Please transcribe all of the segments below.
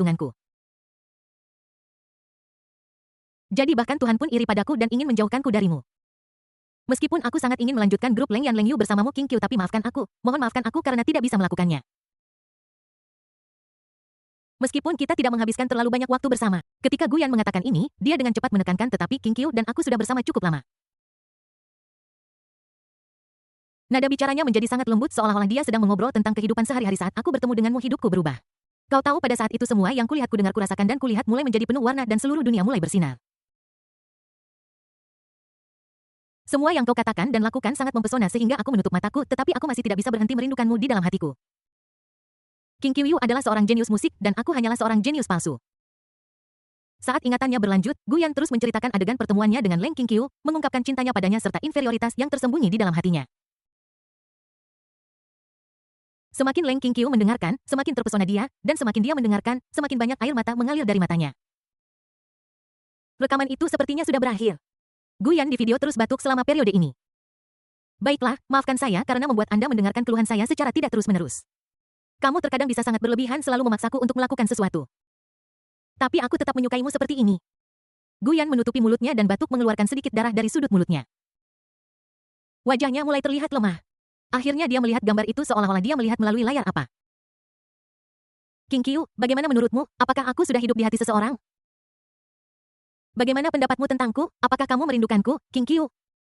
peruntunganku. Jadi bahkan Tuhan pun iri padaku dan ingin menjauhkanku darimu. Meskipun aku sangat ingin melanjutkan grup Leng Yan Leng Yu bersamamu King Qiu, tapi maafkan aku, mohon maafkan aku karena tidak bisa melakukannya. Meskipun kita tidak menghabiskan terlalu banyak waktu bersama. Ketika Gu Yan mengatakan ini, dia dengan cepat menekankan tetapi King Qiu dan aku sudah bersama cukup lama. Nada bicaranya menjadi sangat lembut seolah-olah dia sedang mengobrol tentang kehidupan sehari-hari. Saat aku bertemu denganmu hidupku berubah. Kau tahu pada saat itu semua yang kulihat, kudengar, kurasakan dan kulihat mulai menjadi penuh warna dan seluruh dunia mulai bersinar. Semua yang kau katakan dan lakukan sangat mempesona sehingga aku menutup mataku, tetapi aku masih tidak bisa berhenti merindukanmu di dalam hatiku. King Qiu adalah seorang jenius musik dan aku hanyalah seorang jenius palsu. Saat ingatannya berlanjut, Gu Yan terus menceritakan adegan pertemuannya dengan Leng King Qiu, mengungkapkan cintanya padanya serta inferioritas yang tersembunyi di dalam hatinya. Semakin Leng King Qiu mendengarkan, semakin terpesona dia, dan semakin dia mendengarkan, semakin banyak air mata mengalir dari matanya. Rekaman itu sepertinya sudah berakhir. Gu Yan di video terus batuk selama periode ini. Baiklah, maafkan saya karena membuat Anda mendengarkan keluhan saya secara tidak terus-menerus. Kamu terkadang bisa sangat berlebihan selalu memaksaku untuk melakukan sesuatu. Tapi aku tetap menyukaimu seperti ini. Gu Yan menutupi mulutnya dan batuk mengeluarkan sedikit darah dari sudut mulutnya. Wajahnya mulai terlihat lemah. Akhirnya dia melihat gambar itu seolah-olah dia melihat melalui layar apa. King Qiu, bagaimana menurutmu? Apakah aku sudah hidup di hati seseorang? Bagaimana pendapatmu tentangku? Apakah kamu merindukanku, King Qiu?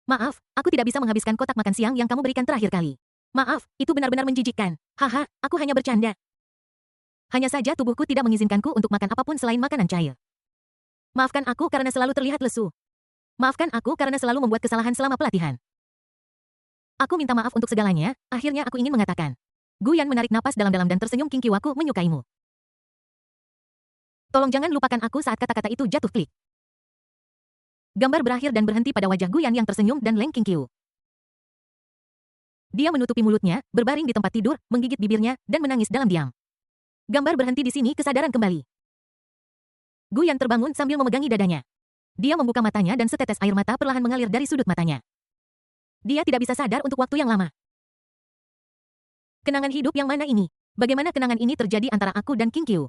Maaf, aku tidak bisa menghabiskan kotak makan siang yang kamu berikan terakhir kali. Maaf, itu benar-benar menjijikkan. Haha, aku hanya bercanda. Hanya saja tubuhku tidak mengizinkanku untuk makan apapun selain makanan cair. Maafkan aku karena selalu terlihat lesu. Maafkan aku karena selalu membuat kesalahan selama pelatihan. Aku minta maaf untuk segalanya, akhirnya aku ingin mengatakan. Gu Yan menarik napas dalam-dalam dan tersenyum. King Qiu, aku menyukaimu. Tolong jangan lupakan aku saat kata-kata itu jatuh klik. Gambar berakhir dan berhenti pada wajah Gu Yan yang tersenyum dan Leng King Qiu. Dia menutupi mulutnya, berbaring di tempat tidur, menggigit bibirnya, dan menangis dalam diam. Gambar berhenti di sini. Kesadaran kembali. Gu Yan terbangun sambil memegangi dadanya. Dia membuka matanya dan setetes air mata perlahan mengalir dari sudut matanya. Dia tidak bisa sadar untuk waktu yang lama. Kenangan hidup yang mana ini? Bagaimana kenangan ini terjadi antara aku dan King Qiu?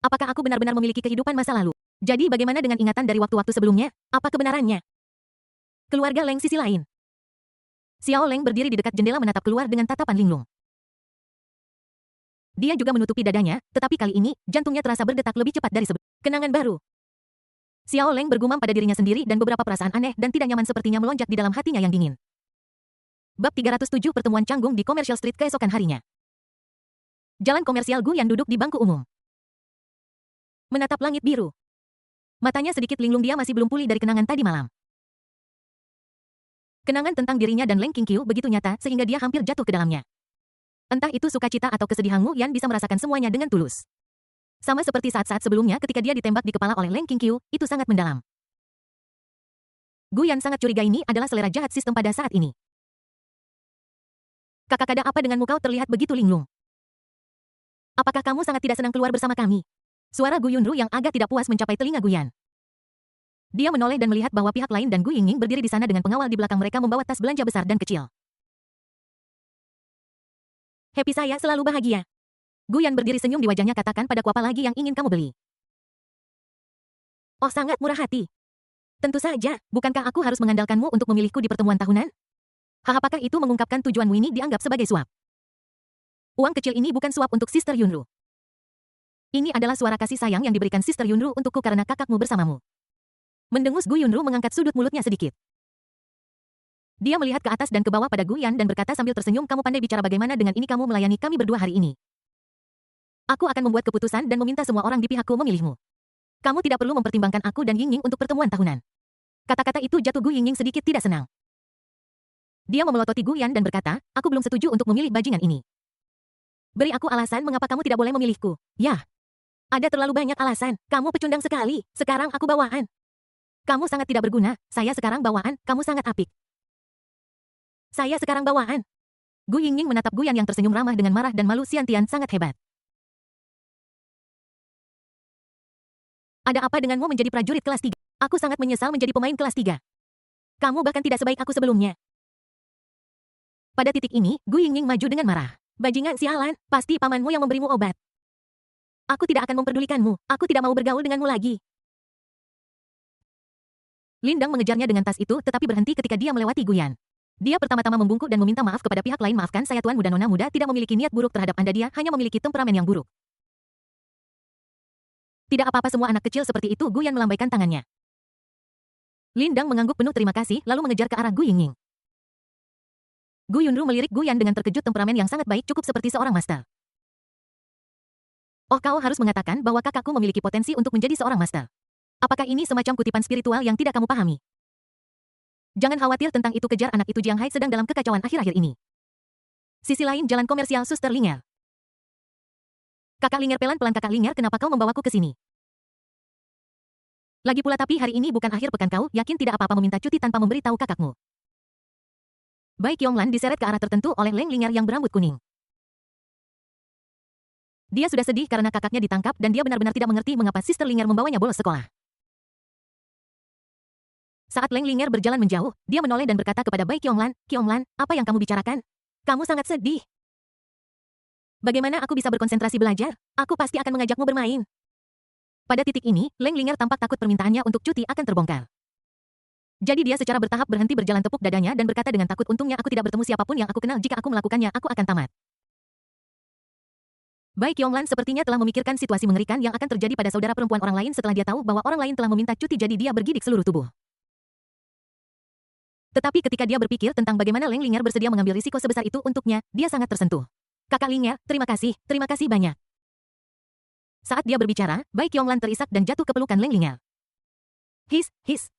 Apakah aku benar-benar memiliki kehidupan masa lalu? Jadi bagaimana dengan ingatan dari waktu-waktu sebelumnya? Apa kebenarannya? Keluarga Leng sisi lain. Xiao Leng berdiri di dekat jendela menatap keluar dengan tatapan linglung. Dia juga menutupi dadanya, tetapi kali ini, jantungnya terasa berdetak lebih cepat dari sebelumnya. Kenangan baru. Xiao Leng bergumam pada dirinya sendiri dan beberapa perasaan aneh dan tidak nyaman sepertinya melonjak di dalam hatinya yang dingin. Bab 307 Pertemuan canggung di Commercial Street keesokan harinya. Jalan komersial. Gu Yan duduk di bangku umum. Menatap langit biru. Matanya sedikit linglung, dia masih belum pulih dari kenangan tadi malam. Kenangan tentang dirinya dan Leng King Qiu begitu nyata sehingga dia hampir jatuh ke dalamnya. Entah itu sukacita atau kesedihan, Gu Yan bisa merasakan semuanya dengan tulus. Sama seperti saat-saat sebelumnya ketika dia ditembak di kepala oleh Leng King Qiu, itu sangat mendalam. Gu Yan sangat curiga ini adalah selera jahat sistem pada saat ini. Kakak, ada apa denganmu? Kau terlihat begitu linglung. Apakah kamu sangat tidak senang keluar bersama kami? Suara Gu Yunru yang agak tidak puas mencapai telinga Gu Yan. Dia menoleh dan melihat bahwa pihak lain dan Gu Yingning berdiri di sana dengan pengawal di belakang mereka membawa tas belanja besar dan kecil. Happy, saya selalu bahagia. Gu Yan berdiri senyum di wajahnya. Katakan padaku apa lagi yang ingin kamu beli? Oh, sangat murah hati. Tentu saja, bukankah aku harus mengandalkanmu untuk memilihku di pertemuan tahunan? Apakah itu mengungkapkan tujuanmu ini dianggap sebagai suap? Uang kecil ini bukan suap untuk Sister Yunru. Ini adalah suara kasih sayang yang diberikan Sister Yunru untukku karena kakakmu bersamamu. Mendengus, Gu Yunru mengangkat sudut mulutnya sedikit. Dia melihat ke atas dan ke bawah pada Gu Yan dan berkata sambil tersenyum, kamu pandai bicara. Bagaimana dengan ini? Kamu melayani kami berdua hari ini. Aku akan membuat keputusan dan meminta semua orang di pihakku memilihmu. Kamu tidak perlu mempertimbangkan aku dan Yingning untuk pertemuan tahunan. Kata-kata itu jatuh Gu Yingning sedikit tidak senang. Dia memelototi Gu Yan dan berkata, aku belum setuju untuk memilih bajingan ini. Beri aku alasan mengapa kamu tidak boleh memilihku. Yah. Ada terlalu banyak alasan. Kamu pecundang sekali. Sekarang aku bawaan. Kamu sangat tidak berguna. Saya sekarang bawaan. Kamu sangat apik. Saya sekarang bawaan. Gu Yingning menatap Gu Yan yang tersenyum ramah dengan marah dan malu. Xiantian sangat hebat. Ada apa denganmu menjadi prajurit kelas 3? Aku sangat menyesal menjadi pemain kelas 3. Kamu bahkan tidak sebaik aku sebelumnya. Pada titik ini, Gu Yingning maju dengan marah. Bajingan sialan, pasti pamanmu yang memberimu obat. Aku tidak akan memperdulikanmu. Aku tidak mau bergaul denganmu lagi. Lindang mengejarnya dengan tas itu tetapi berhenti ketika dia melewati Guyan. Dia pertama-tama membungkuk dan meminta maaf kepada pihak lain. Maafkan saya tuan muda, nona muda tidak memiliki niat buruk terhadap Anda, dia hanya memiliki temperamen yang buruk. Tidak apa-apa semua anak kecil seperti itu, Guyan melambaikan tangannya. Lindang mengangguk penuh terima kasih lalu mengejar ke arah Gu Yingying. Gu Yunru melirik Guyan dengan terkejut, temperamen yang sangat baik cukup seperti seorang master. Oh, kau harus mengatakan bahwa kakakku memiliki potensi untuk menjadi seorang master. Apakah ini semacam kutipan spiritual yang tidak kamu pahami? Jangan khawatir tentang itu, kejar anak itu. Jiang Hai sedang dalam kekacauan akhir-akhir ini. Sisi lain jalan komersial Suster Linger. Kakak Linger, pelan-pelan kakak Linger, kenapa kau membawaku ke sini? Lagi pula tapi hari ini bukan akhir pekan, kau yakin tidak apa-apa meminta cuti tanpa memberitahu kakakmu? Bai Qionglan diseret ke arah tertentu oleh Leng Linger yang berambut kuning. Dia sudah sedih karena kakaknya ditangkap dan dia benar-benar tidak mengerti mengapa Sister Linger membawanya bolos sekolah. Saat Leng Linger berjalan menjauh, dia menoleh dan berkata kepada Bai Qionglan, Qionglan, apa yang kamu bicarakan? Kamu sangat sedih. Bagaimana aku bisa berkonsentrasi belajar? Aku pasti akan mengajakmu bermain. Pada titik ini, Leng Linger tampak takut permintaannya untuk cuti akan terbongkar. Jadi dia secara bertahap berhenti berjalan, tepuk dadanya dan berkata dengan takut, untungnya aku tidak bertemu siapapun yang aku kenal, jika aku melakukannya aku akan tamat. Bai Qionglan sepertinya telah memikirkan situasi mengerikan yang akan terjadi pada saudara perempuan orang lain setelah dia tahu bahwa orang lain telah meminta cuti, jadi dia bergidik seluruh tubuh. Tetapi ketika dia berpikir tentang bagaimana Leng Linger bersedia mengambil risiko sebesar itu untuknya, dia sangat tersentuh. Kakak Linger, terima kasih banyak. Saat dia berbicara, Bai Qionglan terisak dan jatuh ke pelukan Leng Linger. His,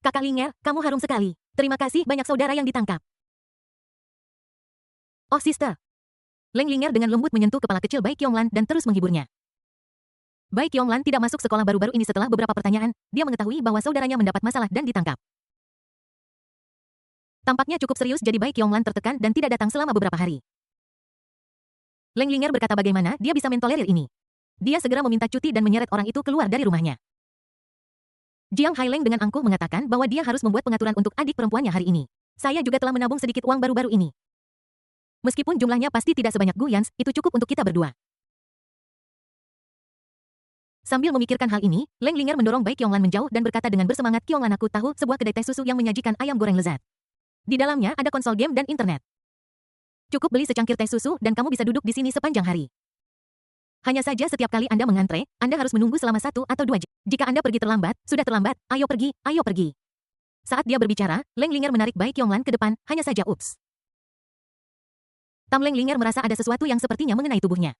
kakak Linger, kamu harum sekali. Terima kasih banyak saudara yang ditangkap. Oh sister. Leng Linger dengan lembut menyentuh kepala kecil Bai Qionglan dan terus menghiburnya. Bai Qionglan tidak masuk sekolah baru-baru ini. Setelah beberapa pertanyaan, dia mengetahui bahwa saudaranya mendapat masalah dan ditangkap. Tampaknya cukup serius, jadi Bai Qionglan tertekan dan tidak datang selama beberapa hari. Leng Linger berkata bagaimana dia bisa mentolerir ini. Dia segera meminta cuti dan menyeret orang itu keluar dari rumahnya. Jiang Haileng dengan angkuh mengatakan bahwa dia harus membuat pengaturan untuk adik perempuannya hari ini. Saya juga telah menabung sedikit uang baru-baru ini. Meskipun jumlahnya pasti tidak sebanyak Gu Yans, itu cukup untuk kita berdua. Sambil memikirkan hal ini, Leng Linger mendorong Bai Qionglan menjauh dan berkata dengan bersemangat, Qionglan, aku tahu sebuah kedai teh susu yang menyajikan ayam goreng lezat. Di dalamnya ada konsol game dan internet. Cukup beli secangkir teh susu dan kamu bisa duduk di sini sepanjang hari. Hanya saja setiap kali Anda mengantre, Anda harus menunggu selama 1 atau 2 jam. Jika Anda pergi terlambat, sudah terlambat, ayo pergi, ayo pergi. Saat dia berbicara, Leng Linger menarik Bai Qionglan ke depan, hanya saja ups. Tam Leng Linger merasa ada sesuatu yang sepertinya mengenai tubuhnya.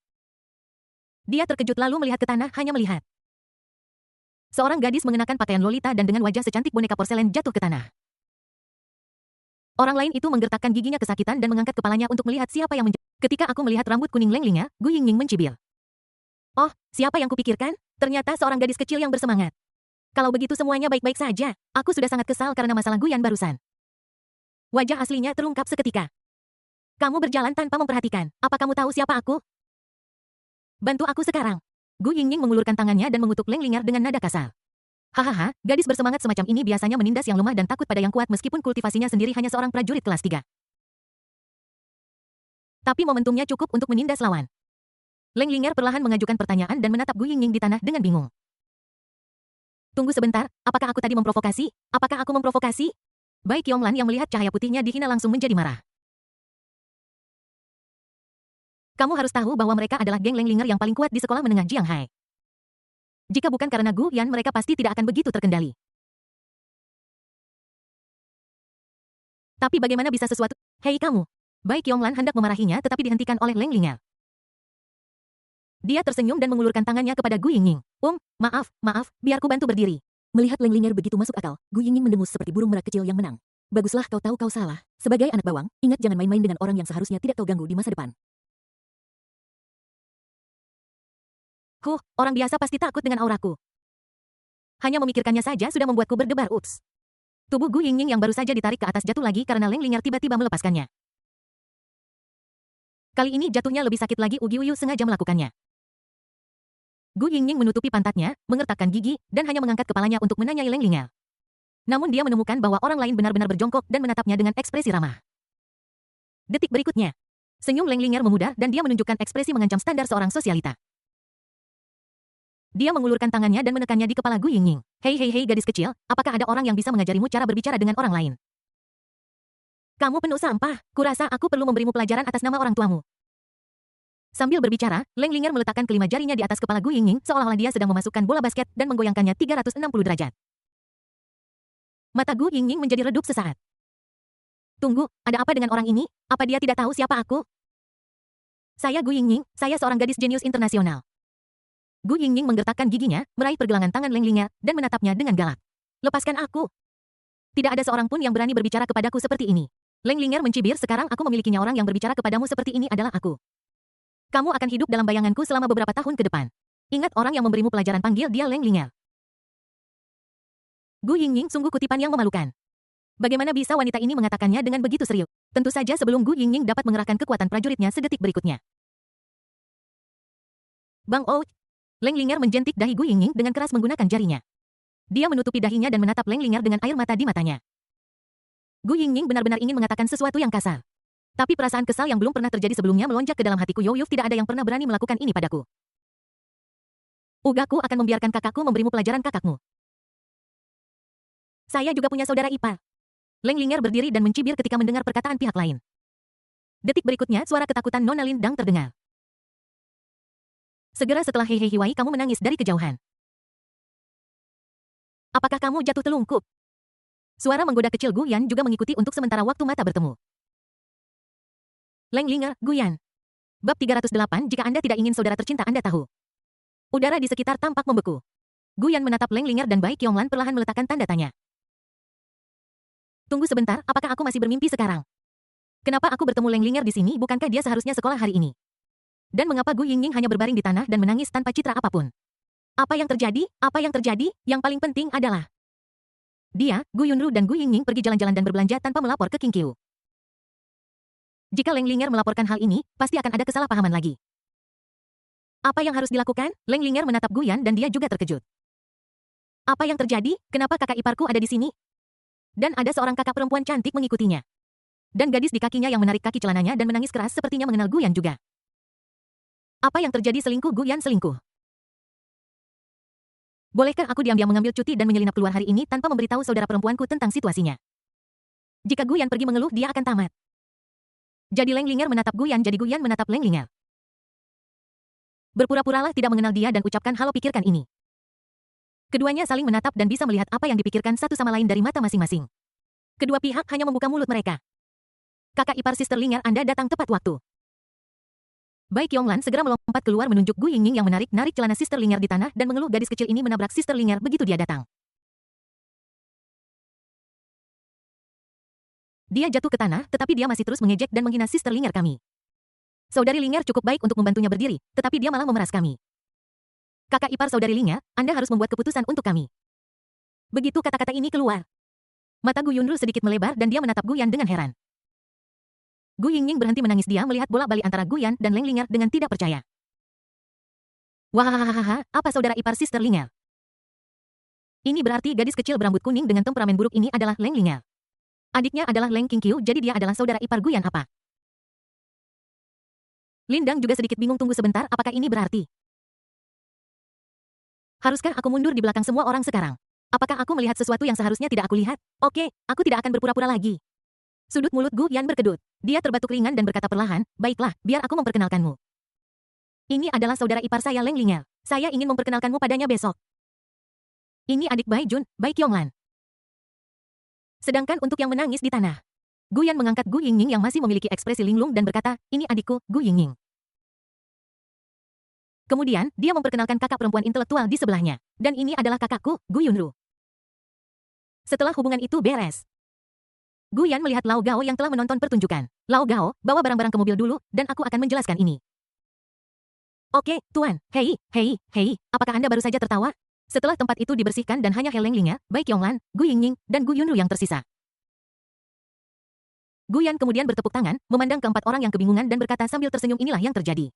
Dia terkejut lalu melihat ke tanah, hanya melihat. Seorang gadis mengenakan pakaian lolita dan dengan wajah secantik boneka porselen jatuh ke tanah. Orang lain itu menggertakkan giginya kesakitan dan mengangkat kepalanya untuk melihat siapa yang Ketika aku melihat rambut kuning Leng Linger, Gu Yingying mencibir. Oh, siapa yang kupikirkan? Ternyata seorang gadis kecil yang bersemangat. Kalau begitu semuanya baik-baik saja. Aku sudah sangat kesal karena masalah Guyan barusan. Wajah aslinya terungkap seketika. Kamu berjalan tanpa memperhatikan. Apa kamu tahu siapa aku? Bantu aku sekarang. Gu Yingying mengulurkan tangannya dan mengutuk Leng Linger dengan nada kasar. Hahaha, gadis bersemangat semacam ini biasanya menindas yang lemah dan takut pada yang kuat meskipun kultivasinya sendiri hanya seorang prajurit kelas 3. Tapi momentumnya cukup untuk menindas lawan. Leng Linger perlahan mengajukan pertanyaan dan menatap Gu Yingying di tanah dengan bingung. Tunggu sebentar, apakah aku tadi memprovokasi? Apakah aku memprovokasi? Bai Qionglan yang melihat cahaya putihnya dihina langsung menjadi marah. Kamu harus tahu bahwa mereka adalah geng Leng Linger yang paling kuat di sekolah menengah Jiang Hai. Jika bukan karena Gu Yan, mereka pasti tidak akan begitu terkendali. Tapi bagaimana bisa sesuatu? Hei kamu! Bai Qionglan hendak memarahinya tetapi dihentikan oleh Leng Linger. Dia tersenyum dan mengulurkan tangannya kepada Gu Yingying. Maaf, biar ku bantu berdiri. Melihat Leng Linger begitu masuk akal, Gu Yingying mendengus seperti burung merak kecil yang menang. Baguslah kau tahu kau salah. Sebagai anak bawang, ingat jangan main-main dengan orang yang seharusnya tidak kau ganggu di masa depan. Orang biasa pasti takut dengan auraku. Hanya memikirkannya saja sudah membuatku berdebar. Ups. Tubuh Gu Yingying yang baru saja ditarik ke atas jatuh lagi karena Leng Linger tiba-tiba melepaskannya. Kali ini jatuhnya lebih sakit lagi. Ugi Uyu sengaja melakukannya. Gu Yingying menutupi pantatnya, mengertakkan gigi, dan hanya mengangkat kepalanya untuk menanyai Leng Linger. Namun dia menemukan bahwa orang lain benar-benar berjongkok dan menatapnya dengan ekspresi ramah. Detik berikutnya, senyum Leng Linger memudar dan dia menunjukkan ekspresi mengancam standar seorang sosialita. Dia mengulurkan tangannya dan menekannya di kepala Gu Yingying. Hei hei hei gadis kecil, apakah ada orang yang bisa mengajarimu cara berbicara dengan orang lain? Kamu penuh sampah, kurasa aku perlu memberimu pelajaran atas nama orang tuamu. Sambil berbicara, Leng Linger meletakkan kelima jarinya di atas kepala Gu Yingying seolah-olah dia sedang memasukkan bola basket dan menggoyangkannya 360 derajat. Mata Gu Yingying menjadi redup sesaat. Tunggu, ada apa dengan orang ini? Apa dia tidak tahu siapa aku? Saya Gu Yingying, saya seorang gadis jenius internasional. Gu Yingying menggertakkan giginya, meraih pergelangan tangan Leng Linger, dan menatapnya dengan galak. Lepaskan aku. Tidak ada seorang pun yang berani berbicara kepadaku seperti ini. Leng Linger mencibir, sekarang aku memilikinya. Orang yang berbicara kepadamu seperti ini adalah aku. Kamu akan hidup dalam bayanganku selama beberapa tahun ke depan. Ingat orang yang memberimu pelajaran, panggil dia Leng Linger. Gu Yingying sungguh kutipan yang memalukan. Bagaimana bisa wanita ini mengatakannya dengan begitu serius? Tentu saja sebelum Gu Yingying dapat mengerahkan kekuatan prajuritnya sedetik berikutnya. Bang Oh! Leng Linger menjentik dahi Gu Yingying dengan keras menggunakan jarinya. Dia menutupi dahinya dan menatap Leng Linger dengan air mata di matanya. Gu Yingying benar-benar ingin mengatakan sesuatu yang kasar. Tapi perasaan kesal yang belum pernah terjadi sebelumnya melonjak ke dalam hatiku. Youyuf, tidak ada yang pernah berani melakukan ini padaku. Ugaku akan membiarkan kakakku memberimu pelajaran. Kakakmu. Saya juga punya saudara ipar. Leng Linger berdiri dan mencibir ketika mendengar perkataan pihak lain. Detik berikutnya suara ketakutan Nona Lin Dang terdengar. Segera setelah Hei Hei Hiwai kamu menangis dari kejauhan. Apakah kamu jatuh telungkup? Suara menggoda kecil Gu Yan juga mengikuti untuk sementara waktu mata bertemu. Leng Linger, Gu Yan. Bab 308 jika Anda tidak ingin saudara tercinta Anda tahu. Udara di sekitar tampak membeku. Gu Yan menatap Leng Linger dan Bai Qionglan perlahan meletakkan tanda tanya. Tunggu sebentar, apakah aku masih bermimpi sekarang? Kenapa aku bertemu Leng Linger di sini? Bukankah dia seharusnya sekolah hari ini? Dan mengapa Gu Yingying hanya berbaring di tanah dan menangis tanpa citra apapun? Apa yang terjadi? Apa yang terjadi? Yang paling penting adalah dia, Gu Yunru dan Gu Yingying pergi jalan-jalan dan berbelanja tanpa melapor ke King Qiu. Jika Leng Linger melaporkan hal ini, pasti akan ada kesalahpahaman lagi. Apa yang harus dilakukan? Leng Linger menatap Gu Yan dan dia juga terkejut. Apa yang terjadi? Kenapa kakak iparku ada di sini? Dan ada seorang kakak perempuan cantik mengikutinya. Dan gadis di kakinya yang menarik kaki celananya dan menangis keras sepertinya mengenal Gu Yan juga. Apa yang terjadi? Selingkuh? Gu Yan selingkuh. Bolehkah aku diam-diam mengambil cuti dan menyelinap keluar hari ini tanpa memberitahu saudara perempuanku tentang situasinya? Jika Gu Yan pergi mengeluh, dia akan tamat. Jadi Leng Linger menatap Gu Yan, jadi Gu Yan menatap Leng Linger. Berpura-puralah tidak mengenal dia dan ucapkan halo, pikirkan ini. Keduanya saling menatap dan bisa melihat apa yang dipikirkan satu sama lain dari mata masing-masing. Kedua pihak hanya membuka mulut mereka. Kakak ipar Sister Linger, Anda datang tepat waktu. Bai Qionglan segera melompat keluar menunjuk Gu Yingying yang menarik-narik celana Sister Linger di tanah dan mengeluh. Gadis kecil ini menabrak Sister Linger begitu dia datang. Dia jatuh ke tanah, tetapi dia masih terus mengejek dan menghina Sister Linger kami. Saudari Linger cukup baik untuk membantunya berdiri, tetapi dia malah memeras kami. Kakak ipar saudari Linger, Anda harus membuat keputusan untuk kami. Begitu kata-kata ini keluar. Mata Gu Yunru sedikit melebar dan dia menatap Gu Yan dengan heran. Gu Yingying berhenti menangis, dia melihat bolak-balik antara Gu Yan dan Leng Linger dengan tidak percaya. Wahahaha, apa saudara ipar Sister Linger? Ini berarti gadis kecil berambut kuning dengan temperamen buruk ini adalah Leng Linger. Adiknya adalah Leng Qingqiu, jadi dia adalah saudara ipar Gu Yan apa? Lindang juga sedikit bingung. Tunggu sebentar, apakah ini berarti? Haruskah aku mundur di belakang semua orang sekarang? Apakah aku melihat sesuatu yang seharusnya tidak aku lihat? Oke, aku tidak akan berpura-pura lagi. Sudut mulut Gu Yan berkedut. Dia terbatuk ringan dan berkata perlahan, baiklah, biar aku memperkenalkanmu. Ini adalah saudara ipar saya Leng Linger. Saya ingin memperkenalkanmu padanya besok. Ini adik Bai Jun, Bai Qionglan. Sedangkan untuk yang menangis di tanah, Gu Yan mengangkat Gu Yingying yang masih memiliki ekspresi linglung dan berkata, ini adikku, Gu Yingying. Kemudian, dia memperkenalkan kakak perempuan intelektual di sebelahnya. Dan ini adalah kakakku, Gu Yunru. Setelah hubungan itu beres, Gu Yan melihat Lao Gao yang telah menonton pertunjukan. Lao Gao, bawa barang-barang ke mobil dulu, dan aku akan menjelaskan ini. Oke, Tuan. Hei, hei, hei, apakah Anda baru saja tertawa? Setelah tempat itu dibersihkan dan hanya Leng Linger, Bai Qionglan, Gu Yingying, dan Gu Yunru yang tersisa. Gu Yan kemudian bertepuk tangan, memandang keempat orang yang kebingungan dan berkata sambil tersenyum, inilah yang terjadi.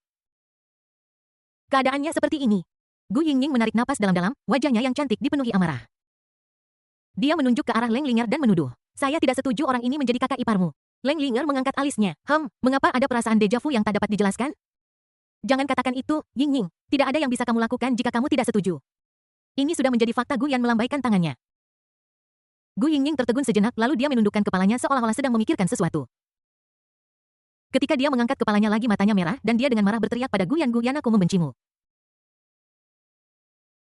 Keadaannya seperti ini. Gu Yingying menarik napas dalam-dalam, wajahnya yang cantik dipenuhi amarah. Dia menunjuk ke arah Leng Linger dan menuduh. Saya tidak setuju orang ini menjadi kakak iparmu. Leng Linger mengangkat alisnya. Mengapa ada perasaan deja vu yang tak dapat dijelaskan? Jangan katakan itu, Yingying. Tidak ada yang bisa kamu lakukan jika kamu tidak setuju. Ini sudah menjadi fakta. Gu Yan melambaikan tangannya. Gu Yingying tertegun sejenak lalu dia menundukkan kepalanya seolah-olah sedang memikirkan sesuatu. Ketika dia mengangkat kepalanya lagi matanya merah dan dia dengan marah berteriak pada Gu Yan, aku membencimu.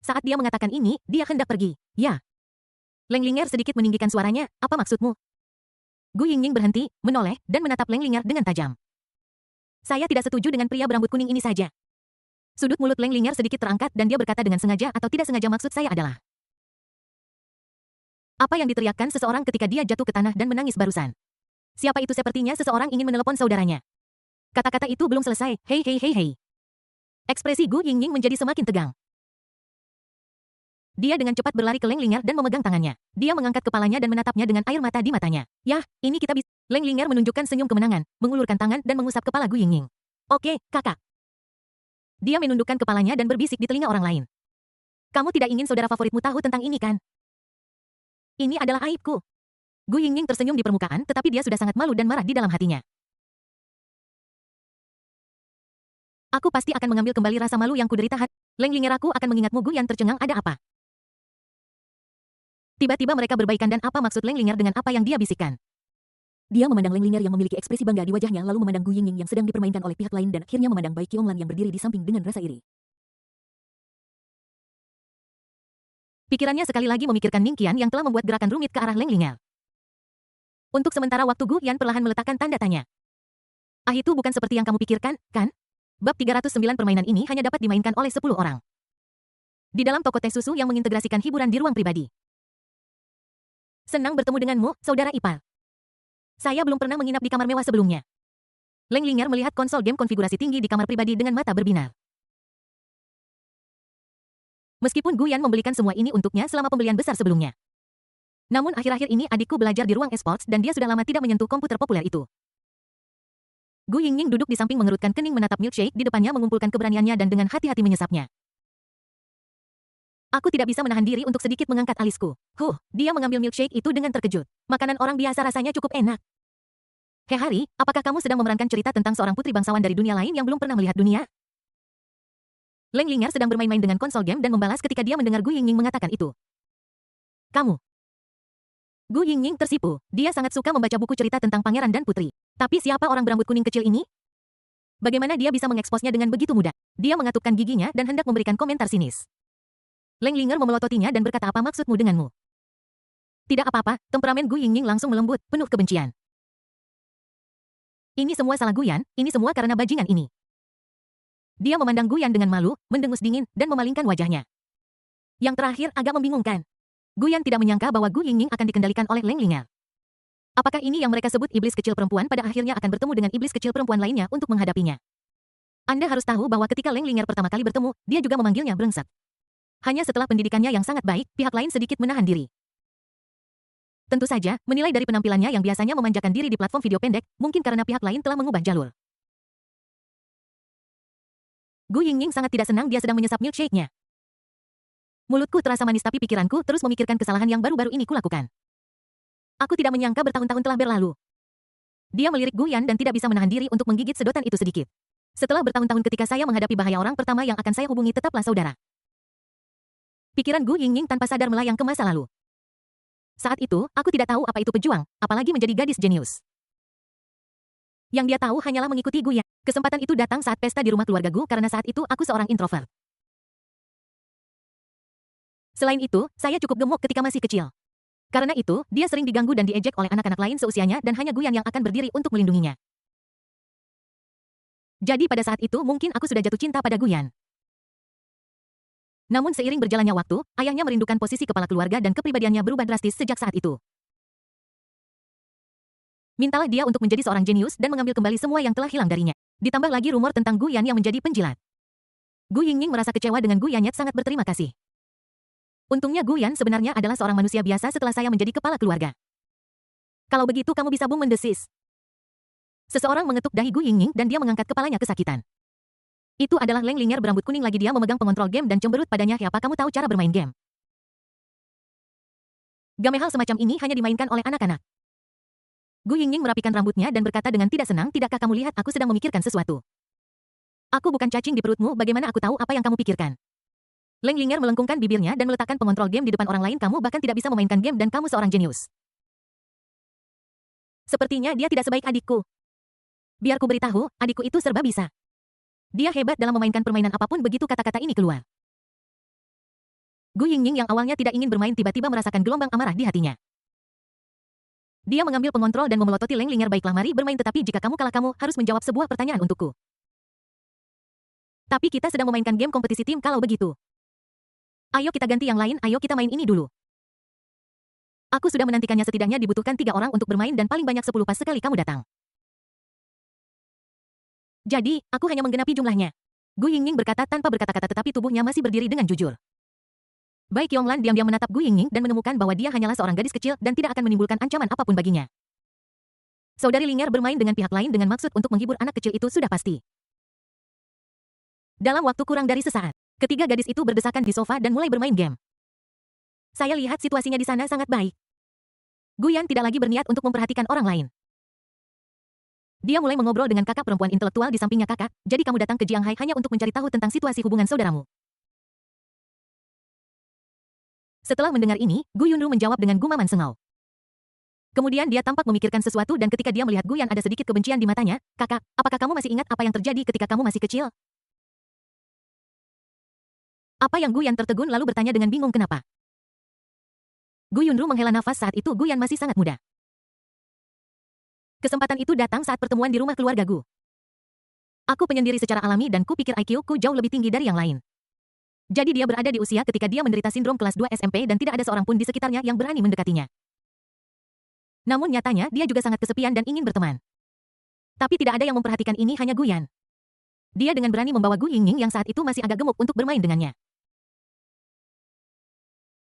Saat dia mengatakan ini, dia hendak pergi. Ya. Leng Linger sedikit meninggikan suaranya, apa maksudmu? Gu Yingying berhenti, menoleh, dan menatap Leng Linger dengan tajam. Saya tidak setuju dengan pria berambut kuning ini saja. Sudut mulut Leng Linger sedikit terangkat dan dia berkata dengan sengaja atau tidak sengaja maksud saya adalah. Apa yang diteriakkan seseorang ketika dia jatuh ke tanah dan menangis barusan? Siapa itu? Sepertinya seseorang ingin menelepon saudaranya. Kata-kata itu belum selesai. Hei hei hei hei. Ekspresi Gu Yingying menjadi semakin tegang. Dia dengan cepat berlari ke Leng Linger dan memegang tangannya. Dia mengangkat kepalanya dan menatapnya dengan air mata di matanya. Yah, ini kita bisa. Leng Linger menunjukkan senyum kemenangan, mengulurkan tangan dan mengusap kepala Gu Yingying. Oke, kakak. Dia menundukkan kepalanya dan berbisik di telinga orang lain. Kamu tidak ingin saudara favoritmu tahu tentang ini kan? Ini adalah aibku. Gu Yingying tersenyum di permukaan tetapi dia sudah sangat malu dan marah di dalam hatinya. Aku pasti akan mengambil kembali rasa malu yang kuderita. Leng Linger, aku akan mengingatmu. Gu Yan tercengang. Ada apa? Tiba-tiba mereka berbaikan dan apa maksud Leng Linger dengan apa yang dia bisikkan? Dia memandang Leng Linger yang memiliki ekspresi bangga di wajahnya lalu memandang Gu Yingying yang sedang dipermainkan oleh pihak lain dan akhirnya memandang Bai Qionglan yang berdiri di samping dengan rasa iri. Pikirannya sekali lagi memikirkan Ning Qian yang telah membuat gerakan rumit ke arah Leng Linger. Untuk sementara waktu Gu Yan perlahan meletakkan tanda tanya. Ah, itu bukan seperti yang kamu pikirkan, kan? Bab 309 permainan ini hanya dapat dimainkan oleh 10 orang. Di dalam toko teh susu yang mengintegrasikan hiburan di ruang pribadi. Senang bertemu denganmu, saudara ipar. Saya belum pernah menginap di kamar mewah sebelumnya. Leng Linger melihat konsol game konfigurasi tinggi di kamar pribadi dengan mata berbinar. Meskipun Gu Yan membelikan semua ini untuknya selama pembelian besar sebelumnya. Namun akhir-akhir ini adikku belajar di ruang esports dan dia sudah lama tidak menyentuh komputer populer itu. Gu Yingying duduk di samping mengerutkan kening menatap milkshake di depannya mengumpulkan keberaniannya dan dengan hati-hati menyesapnya. Aku tidak bisa menahan diri untuk sedikit mengangkat alisku. Dia mengambil milkshake itu dengan terkejut. Makanan orang biasa rasanya cukup enak. Hei Hari, apakah kamu sedang memerankan cerita tentang seorang putri bangsawan dari dunia lain yang belum pernah melihat dunia? Leng Linger sedang bermain-main dengan konsol game dan membalas ketika dia mendengar Gu Yingying mengatakan itu. Kamu. Gu Yingying tersipu. Dia sangat suka membaca buku cerita tentang pangeran dan putri. Tapi siapa orang berambut kuning kecil ini? Bagaimana dia bisa mengeksposnya dengan begitu mudah? Dia mengatupkan giginya dan hendak memberikan komentar sinis. Leng Linger memelototinya dan berkata, apa maksudmu denganmu? Tidak apa-apa, temperamen Gu Yingying langsung melembut, penuh kebencian. Ini semua salah Gu Yan, ini semua karena bajingan ini. Dia memandang Gu Yan dengan malu, mendengus dingin, dan memalingkan wajahnya. Yang terakhir agak membingungkan. Gu Yan tidak menyangka bahwa Gu Yingying akan dikendalikan oleh Leng Linger. Apakah ini yang mereka sebut iblis kecil perempuan pada akhirnya akan bertemu dengan iblis kecil perempuan lainnya untuk menghadapinya? Anda harus tahu bahwa ketika Leng Linger pertama kali bertemu, dia juga memanggilnya brengsek. Hanya setelah pendidikannya yang sangat baik, pihak lain sedikit menahan diri. Tentu saja, menilai dari penampilannya yang biasanya memanjakan diri di platform video pendek, mungkin karena pihak lain telah mengubah jalur. Gu Yingying sangat tidak senang dia sedang menyesap milkshake-nya. Mulutku terasa manis tapi pikiranku terus memikirkan kesalahan yang baru-baru ini kulakukan. Aku tidak menyangka bertahun-tahun telah berlalu. Dia melirik Gu Yan dan tidak bisa menahan diri untuk menggigit sedotan itu sedikit. Setelah bertahun-tahun ketika saya menghadapi bahaya, orang pertama yang akan saya hubungi tetaplah saudara. Pikiran Gu Yingying tanpa sadar melayang ke masa lalu. Saat itu, aku tidak tahu apa itu pejuang, apalagi menjadi gadis jenius. Yang dia tahu hanyalah mengikuti Gu Yan. Kesempatan itu datang saat pesta di rumah keluarga Gu karena saat itu aku seorang introvert. Selain itu, saya cukup gemuk ketika masih kecil. Karena itu, dia sering diganggu dan diejek oleh anak-anak lain seusianya dan hanya Gu Yan yang akan berdiri untuk melindunginya. Jadi pada saat itu mungkin aku sudah jatuh cinta pada Gu Yan. Namun seiring berjalannya waktu, ayahnya merindukan posisi kepala keluarga dan kepribadiannya berubah drastis sejak saat itu. Mintalah dia untuk menjadi seorang jenius dan mengambil kembali semua yang telah hilang darinya. Ditambah lagi rumor tentang Gu Yan yang menjadi penjilat. Gu Yingying merasa kecewa dengan Gu Yanyet sangat berterima kasih. Untungnya Gu Yan sebenarnya adalah seorang manusia biasa setelah saya menjadi kepala keluarga. Kalau begitu kamu bisa bung mendesis. Seseorang mengetuk dahi Gu Yingying dan dia mengangkat kepalanya kesakitan. Itu adalah Leng Linger berambut kuning lagi. Dia memegang pengontrol game dan cemberut padanya. Apa kamu tahu cara bermain game? Gamehal semacam ini hanya dimainkan oleh anak-anak. Gu Yingying merapikan rambutnya dan berkata dengan tidak senang, tidakkah kamu lihat aku sedang memikirkan sesuatu? Aku bukan cacing di perutmu, bagaimana aku tahu apa yang kamu pikirkan? Leng Linger melengkungkan bibirnya dan meletakkan pengontrol game di depan orang lain. Kamu bahkan tidak bisa memainkan game dan kamu seorang jenius. Sepertinya dia tidak sebaik adikku. Biar ku beritahu, adikku itu serba bisa. Dia hebat dalam memainkan permainan apapun. Begitu kata-kata ini keluar, Gu Yingying yang awalnya tidak ingin bermain tiba-tiba merasakan gelombang amarah di hatinya. Dia mengambil pengontrol dan memelototi Leng Linger. Baiklah, mari bermain, tetapi jika kamu kalah kamu harus menjawab sebuah pertanyaan untukku. Tapi kita sedang memainkan game kompetisi tim. Kalau begitu, ayo kita ganti yang lain, ayo kita main ini dulu. Aku sudah menantikannya. Setidaknya dibutuhkan 3 orang untuk bermain dan paling banyak 10 pas sekali kamu datang. Jadi, aku hanya menggenapi jumlahnya. Gu Yingying berkata tanpa berkata-kata, tetapi tubuhnya masih berdiri dengan jujur. Bai Qionglan diam-diam menatap Gu Yingying dan menemukan bahwa dia hanyalah seorang gadis kecil dan tidak akan menimbulkan ancaman apapun baginya. Saudari Linger bermain dengan pihak lain dengan maksud untuk menghibur anak kecil itu sudah pasti. Dalam waktu kurang dari sesaat, ketiga gadis itu berdesakan di sofa dan mulai bermain game. Saya lihat situasinya di sana sangat baik. Gu Yan tidak lagi berniat untuk memperhatikan orang lain. Dia mulai mengobrol dengan kakak perempuan intelektual di sampingnya. Kakak, jadi kamu datang ke Jianghai hanya untuk mencari tahu tentang situasi hubungan saudaramu. Setelah mendengar ini, Gu Yunru menjawab dengan gumaman sengau. Kemudian dia tampak memikirkan sesuatu dan ketika dia melihat Gu Yan ada sedikit kebencian di matanya. Kakak, apakah kamu masih ingat apa yang terjadi ketika kamu masih kecil? Apa yang Gu Yan tertegun lalu bertanya dengan bingung kenapa? Gu Yunru menghela nafas. Saat itu Gu Yan masih sangat muda. Kesempatan itu datang saat pertemuan di rumah keluarga Gu. Aku penyendiri secara alami dan ku pikir IQ-ku jauh lebih tinggi dari yang lain. Jadi dia berada di usia ketika dia menderita sindrom kelas 2 SMP dan tidak ada seorang pun di sekitarnya yang berani mendekatinya. Namun nyatanya dia juga sangat kesepian dan ingin berteman. Tapi tidak ada yang memperhatikan ini, hanya Gu Yan. Dia dengan berani membawa Gu Yingying yang saat itu masih agak gemuk untuk bermain dengannya.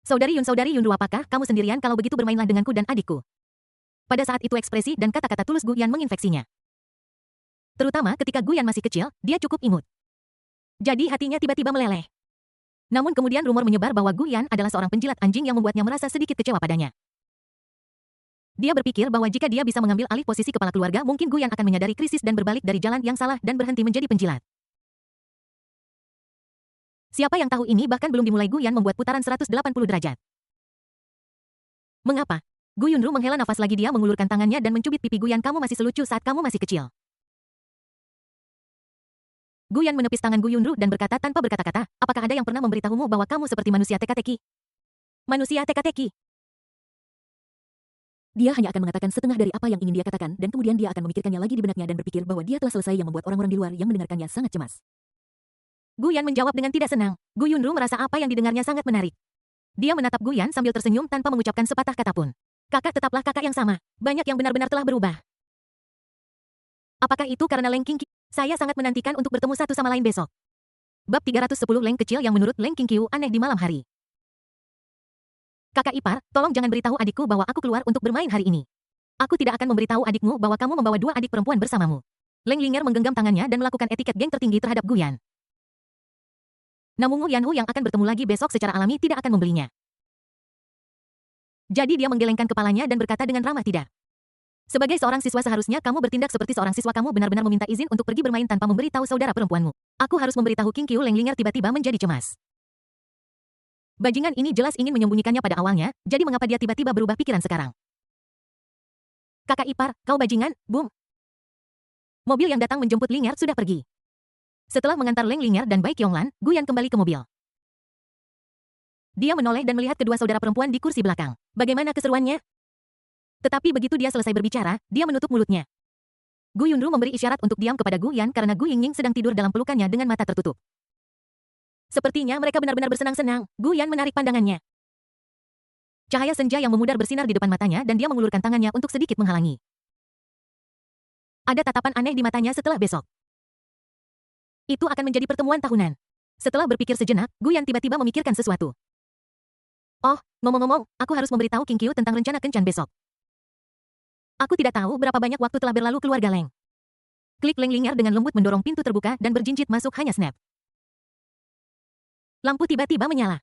Saudari Yunru, apakah kamu sendirian? Kalau begitu bermainlah denganku dan adikku. Pada saat itu ekspresi dan kata-kata tulus Gu Yan menginfeksinya. Terutama ketika Gu Yan masih kecil, dia cukup imut. Jadi hatinya tiba-tiba meleleh. Namun kemudian rumor menyebar bahwa Gu Yan adalah seorang penjilat anjing yang membuatnya merasa sedikit kecewa padanya. Dia berpikir bahwa jika dia bisa mengambil alih posisi kepala keluarga, mungkin Gu Yan akan menyadari krisis dan berbalik dari jalan yang salah dan berhenti menjadi penjilat. Siapa yang tahu, ini bahkan belum dimulai Gu Yan membuat putaran 180 derajat. Mengapa? Gu Yunru menghela nafas lagi. Dia mengulurkan tangannya dan mencubit pipi Gu Yan. Kamu masih selucu saat kamu masih kecil. Gu Yan menepis tangan Gu Yunru dan berkata tanpa berkata-kata, apakah ada yang pernah memberitahumu bahwa kamu seperti manusia teka-teki? Manusia teka-teki? Dia hanya akan mengatakan setengah dari apa yang ingin dia katakan dan kemudian dia akan memikirkannya lagi di benaknya dan berpikir bahwa dia telah selesai, yang membuat orang-orang di luar yang mendengarkannya sangat cemas. Gu Yan menjawab dengan tidak senang. Gu Yunru merasa apa yang didengarnya sangat menarik. Dia menatap Gu Yan sambil tersenyum tanpa mengucapkan sepatah kata pun. Kakak tetaplah kakak yang sama. Banyak yang benar-benar telah berubah. Apakah itu karena Leng Qingqiu? Saya sangat menantikan untuk bertemu satu sama lain besok. Bab 310 Leng kecil yang menurut Leng Qingqiu aneh di malam hari. Kakak ipar, tolong jangan beritahu adikku bahwa aku keluar untuk bermain hari ini. Aku tidak akan memberitahu adikmu bahwa kamu membawa 2 adik perempuan bersamamu. Leng Linger menggenggam tangannya dan melakukan etiket geng tertinggi terhadap Gu Yan. Namun Gu Yanhu yang akan bertemu lagi besok secara alami tidak akan membelinya. Jadi dia menggelengkan kepalanya dan berkata dengan ramah, tidak. Sebagai seorang siswa seharusnya kamu bertindak seperti seorang siswa. Kamu benar-benar meminta izin untuk pergi bermain tanpa memberitahu saudara perempuanmu. Aku harus memberitahu Qingqiu. Leng Linger tiba-tiba menjadi cemas. Bajingan ini jelas ingin menyembunyikannya pada awalnya, jadi mengapa dia tiba-tiba berubah pikiran sekarang? Kakak ipar, kau bajingan, boom. Mobil yang datang menjemput Linger sudah pergi. Setelah mengantar Leng Linger dan Bai Qionglan, Gu Yan kembali ke mobil. Dia menoleh dan melihat kedua saudara perempuan di kursi belakang. Bagaimana keseruannya? Tetapi begitu dia selesai berbicara, dia menutup mulutnya. Gu Yunru memberi isyarat untuk diam kepada Gu Yan karena Gu Yingying sedang tidur dalam pelukannya dengan mata tertutup. Sepertinya mereka benar-benar bersenang-senang. Gu Yan menarik pandangannya. Cahaya senja yang memudar bersinar di depan matanya dan dia mengulurkan tangannya untuk sedikit menghalangi. Ada tatapan aneh di matanya setelah besok. Itu akan menjadi pertemuan tahunan. Setelah berpikir sejenak, Gu Yan tiba-tiba memikirkan sesuatu. Oh, ngomong-ngomong, aku harus memberitahu Qingqiu tentang rencana kencan besok. Aku tidak tahu berapa banyak waktu telah berlalu keluarga Leng. Klik. Leng Linger dengan lembut mendorong pintu terbuka dan berjinjit masuk. Hanya snap. Lampu tiba-tiba menyala.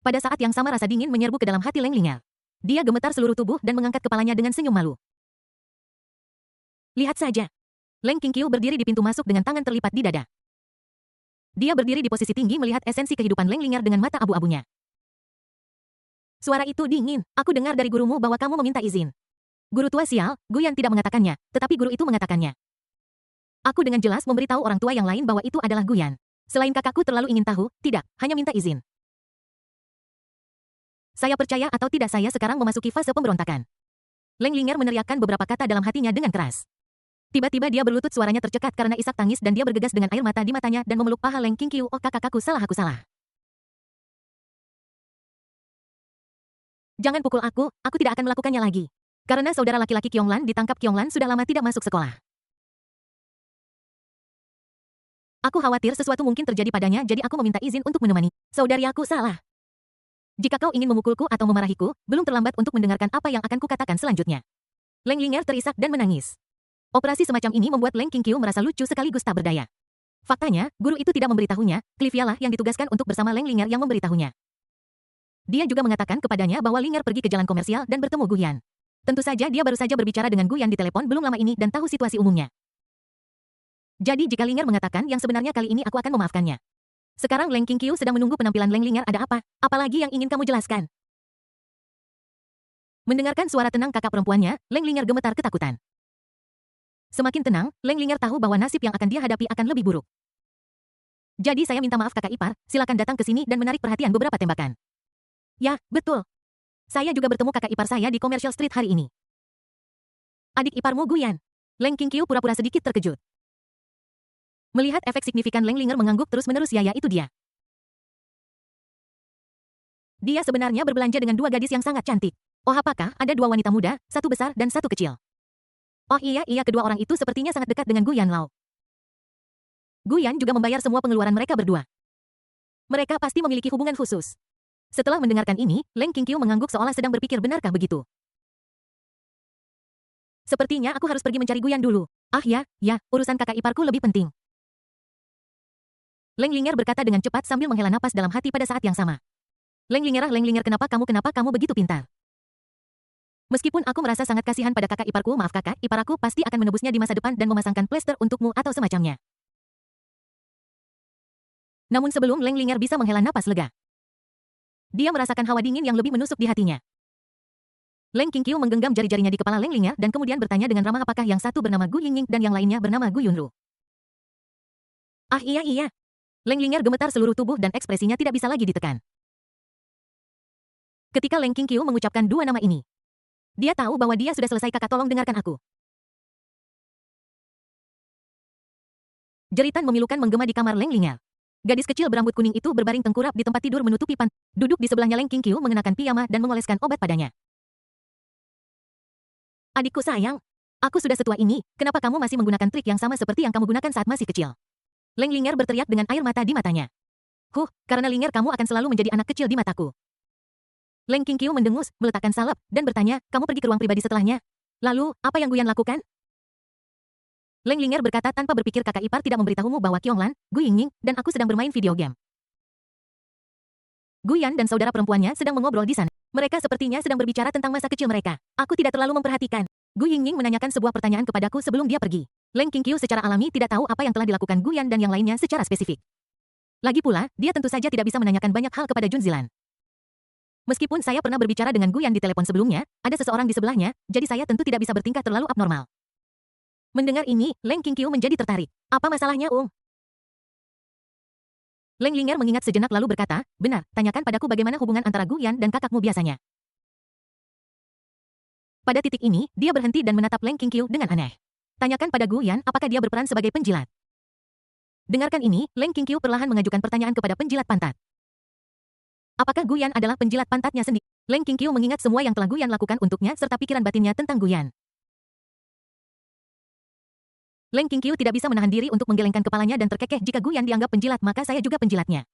Pada saat yang sama rasa dingin menyerbu ke dalam hati Leng Linger. Dia gemetar seluruh tubuh dan mengangkat kepalanya dengan senyum malu. Lihat saja. Leng Qingqiu berdiri di pintu masuk dengan tangan terlipat di dada. Dia berdiri di posisi tinggi melihat esensi kehidupan Leng Linger dengan mata abu-abunya. Suara itu dingin, aku dengar dari gurumu bahwa kamu meminta izin. Guru tua sial, Guyan tidak mengatakannya, tetapi guru itu mengatakannya. Aku dengan jelas memberitahu orang tua yang lain bahwa itu adalah Guyan. Selain kakakku terlalu ingin tahu, tidak, hanya minta izin. Saya percaya atau tidak saya sekarang memasuki fase pemberontakan. Leng Linger meneriakkan beberapa kata dalam hatinya dengan keras. Tiba-tiba dia berlutut, suaranya tercekat karena isak tangis dan dia bergegas dengan air mata di matanya dan memeluk paha Leng Qingqiu. Oh kakakku salah, aku salah. Jangan pukul aku tidak akan melakukannya lagi. Karena saudara laki-laki Qionglan ditangkap, Qionglan sudah lama tidak masuk sekolah. Aku khawatir sesuatu mungkin terjadi padanya jadi aku meminta izin untuk menemani. Saudari aku salah. Jika kau ingin memukulku atau memarahiku, belum terlambat untuk mendengarkan apa yang akan kukatakan selanjutnya. Leng Linger terisak dan menangis. Operasi semacam ini membuat Leng Qingqiu merasa lucu sekaligus tak berdaya. Faktanya, guru itu tidak memberitahunya, Clivia lah yang ditugaskan untuk bersama Leng Linger yang memberitahunya. Dia juga mengatakan kepadanya bahwa Linger pergi ke jalan komersial dan bertemu Guyan. Tentu saja dia baru saja berbicara dengan Guyan di telepon belum lama ini dan tahu situasi umumnya. Jadi jika Linger mengatakan yang sebenarnya kali ini aku akan memaafkannya. Sekarang Leng Qingqiu sedang menunggu penampilan Leng Linger. Ada apa? Apalagi yang ingin kamu jelaskan? Mendengarkan suara tenang kakak perempuannya, Leng Linger gemetar ketakutan. Semakin tenang, Leng Linger tahu bahwa nasib yang akan dia hadapi akan lebih buruk. Jadi saya minta maaf kakak ipar, silakan datang ke sini dan menarik perhatian beberapa tembakan. Ya, betul. Saya juga bertemu kakak ipar saya di Commercial Street hari ini. Adik iparmu Guyan. Leng Qingqiu pura-pura sedikit terkejut. Melihat efek signifikan Leng Linger mengangguk terus-menerus, ya itu dia. Dia sebenarnya berbelanja dengan dua gadis yang sangat cantik. Oh apakah ada dua wanita muda, satu besar dan satu kecil? Oh iya, kedua orang itu sepertinya sangat dekat dengan Guyan Lao. Guyan juga membayar semua pengeluaran mereka berdua. Mereka pasti memiliki hubungan khusus. Setelah mendengarkan ini, Leng Qingqiu mengangguk seolah sedang berpikir, benarkah begitu? Sepertinya aku harus pergi mencari Guyan dulu. Ah ya, urusan kakak iparku lebih penting. Leng Linger berkata dengan cepat sambil menghela napas dalam hati pada saat yang sama. Leng Linger, kenapa kamu begitu pintar? Meskipun aku merasa sangat kasihan pada kakak iparku, maaf kakak, ipar aku pasti akan menebusnya di masa depan dan memasangkan plester untukmu atau semacamnya. Namun sebelum Leng Linger bisa menghela napas lega, dia merasakan hawa dingin yang lebih menusuk di hatinya. Leng Qingqiu menggenggam jari-jarinya di kepala Leng Linger dan kemudian bertanya dengan ramah apakah yang satu bernama Gu Yingying dan yang lainnya bernama Gu Yunru. Ah iya. Leng Linger gemetar seluruh tubuh dan ekspresinya tidak bisa lagi ditekan. Ketika Leng Qingqiu mengucapkan dua nama ini, dia tahu bahwa dia sudah selesai. Kakak tolong dengarkan aku. Jeritan memilukan menggema di kamar Leng Linger. Gadis kecil berambut kuning itu berbaring tengkurap di tempat tidur menutupi duduk di sebelahnya Leng Qingqiu mengenakan piyama dan mengoleskan obat padanya. Adikku sayang, aku sudah setua ini, kenapa kamu masih menggunakan trik yang sama seperti yang kamu gunakan saat masih kecil? Leng Linger berteriak dengan air mata di matanya. Karena Linger kamu akan selalu menjadi anak kecil di mataku. Leng Qingqiu mendengus, meletakkan salep, dan bertanya, kamu pergi ke ruang pribadi setelahnya? Lalu, apa yang Guyan lakukan? Leng Linger berkata tanpa berpikir, kakak ipar tidak memberitahumu bahwa Qionglan, Gu Yingying, dan aku sedang bermain video game. Guyan dan saudara perempuannya sedang mengobrol di sana. Mereka sepertinya sedang berbicara tentang masa kecil mereka. Aku tidak terlalu memperhatikan. Gu Yingying menanyakan sebuah pertanyaan kepadaku sebelum dia pergi. Leng Qingqiu secara alami tidak tahu apa yang telah dilakukan Guyan dan yang lainnya secara spesifik. Lagi pula, dia tentu saja tidak bisa menanyakan banyak hal kepada Jun Zilan. Meskipun saya pernah berbicara dengan Guyan di telepon sebelumnya, ada seseorang di sebelahnya, jadi saya tentu tidak bisa bertingkah terlalu abnormal. Mendengar ini, Leng Qingqiu menjadi tertarik. Apa masalahnya, Leng Linger mengingat sejenak lalu berkata, benar, tanyakan padaku bagaimana hubungan antara Guyan dan kakakmu biasanya. Pada titik ini, dia berhenti dan menatap Leng Qingqiu dengan aneh. Tanyakan pada Guyan apakah dia berperan sebagai penjilat. Dengarkan ini, Leng Qingqiu perlahan mengajukan pertanyaan kepada penjilat pantat. Apakah Guyan adalah penjilat pantatnya sendiri? Leng Qingqiu mengingat semua yang telah Guyan lakukan untuknya serta pikiran batinnya tentang Guyan. Leng Qingqiu tidak bisa menahan diri untuk menggelengkan kepalanya dan terkekeh. Jika Guyan dianggap penjilat maka saya juga penjilatnya.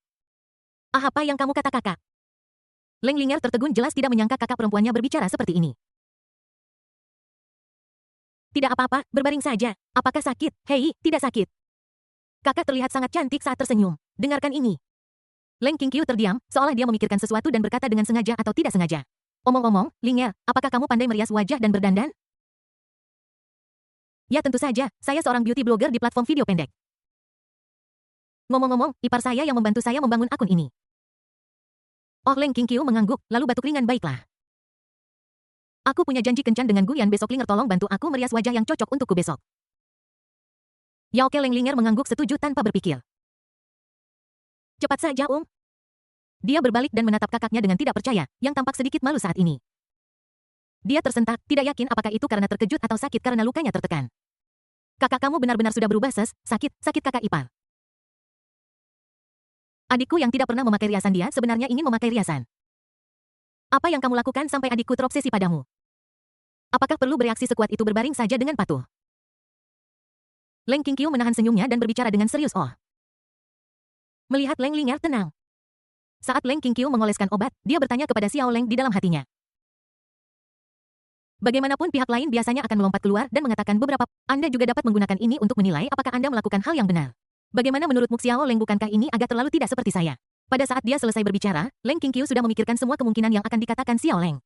Ah apa yang kamu kata kakak? Leng Linger tertegun, jelas tidak menyangka kakak perempuannya berbicara seperti ini. Tidak apa-apa, berbaring saja. Apakah sakit? Hei, tidak sakit. Kakak terlihat sangat cantik saat tersenyum. Dengarkan ini. Leng Qingqiu terdiam, seolah dia memikirkan sesuatu dan berkata dengan sengaja atau tidak sengaja. Omong-omong, Linger, apakah kamu pandai merias wajah dan berdandan? Ya tentu saja, saya seorang beauty blogger di platform video pendek. Ngomong-ngomong, ipar saya yang membantu saya membangun akun ini. Oh, Leng Qingqiu mengangguk, lalu batuk ringan. Baiklah. Aku punya janji kencan dengan Guyan besok. Linger, tolong bantu aku merias wajah yang cocok untukku besok. Yao Ke Leng Linger mengangguk setuju tanpa berpikir. Cepat saja, Dia berbalik dan menatap kakaknya dengan tidak percaya, yang tampak sedikit malu saat ini. Dia tersentak, tidak yakin apakah itu karena terkejut atau sakit karena lukanya tertekan. Kakak kamu benar-benar sudah berubah, sakit kakak ipar. Adikku yang tidak pernah memakai riasan, dia sebenarnya ingin memakai riasan. Apa yang kamu lakukan sampai adikku terobsesi padamu? Apakah perlu bereaksi sekuat itu? Berbaring saja dengan patuh. Leng Qingqiu menahan senyumnya dan berbicara dengan serius. Melihat Leng Linger tenang. Saat Leng Qingqiu mengoleskan obat, dia bertanya kepada Xiao Leng di dalam hatinya. Bagaimanapun pihak lain biasanya akan melompat keluar dan mengatakan beberapa, Anda juga dapat menggunakan ini untuk menilai apakah Anda melakukan hal yang benar. Bagaimana menurutmu Xiao Leng? Bukankah ini agak terlalu tidak seperti saya? Pada saat dia selesai berbicara, Leng Qingqiu sudah memikirkan semua kemungkinan yang akan dikatakan Xiao Leng.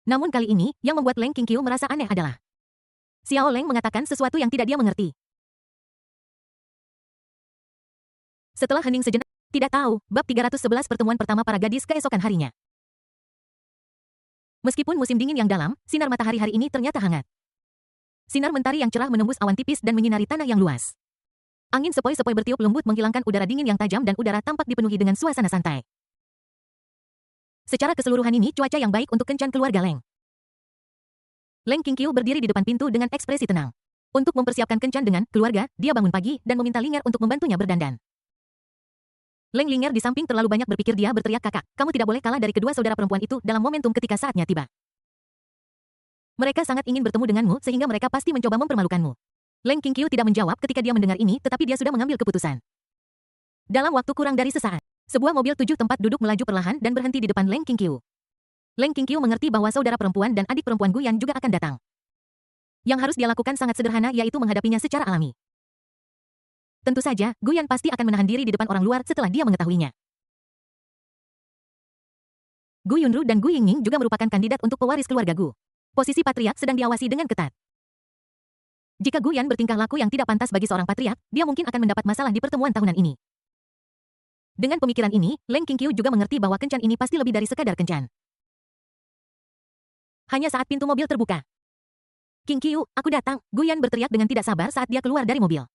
Namun kali ini, yang membuat Leng Qingqiu merasa aneh adalah Xiao Leng mengatakan sesuatu yang tidak dia mengerti. Setelah hening sejenak, tidak tahu, bab 311 pertemuan pertama para gadis keesokan harinya. Meskipun musim dingin yang dalam, sinar matahari hari ini ternyata hangat. Sinar mentari yang cerah menembus awan tipis dan menyinari tanah yang luas. Angin sepoi-sepoi bertiup lembut menghilangkan udara dingin yang tajam dan udara tampak dipenuhi dengan suasana santai. Secara keseluruhan ini cuaca yang baik untuk kencan keluarga Leng. Leng Qingqiu berdiri di depan pintu dengan ekspresi tenang. Untuk mempersiapkan kencan dengan keluarga, dia bangun pagi dan meminta Linger untuk membantunya berdandan. Leng Linger di samping terlalu banyak berpikir. Dia berteriak, kakak, kamu tidak boleh kalah dari kedua saudara perempuan itu dalam momentum ketika saatnya tiba. Mereka sangat ingin bertemu denganmu sehingga mereka pasti mencoba mempermalukanmu. Leng Qingqiu tidak menjawab ketika dia mendengar ini, tetapi dia sudah mengambil keputusan. Dalam waktu kurang dari sesaat, sebuah mobil 7 tempat duduk melaju perlahan dan berhenti di depan Leng Qingqiu. Leng Qingqiu mengerti bahwa saudara perempuan dan adik perempuan Guyan juga akan datang. Yang harus dia lakukan sangat sederhana, yaitu menghadapinya secara alami. Tentu saja, Guyan pasti akan menahan diri di depan orang luar setelah dia mengetahuinya. Gu Yunru dan Gu Yingning juga merupakan kandidat untuk pewaris keluarga Gu. Posisi patriark sedang diawasi dengan ketat. Jika Guyan bertingkah laku yang tidak pantas bagi seorang patriark, dia mungkin akan mendapat masalah di pertemuan tahunan ini. Dengan pemikiran ini, Leng Qingqiu juga mengerti bahwa kencan ini pasti lebih dari sekadar kencan. Hanya saat pintu mobil terbuka. Qingqiu, aku datang, Guyan berteriak dengan tidak sabar saat dia keluar dari mobil.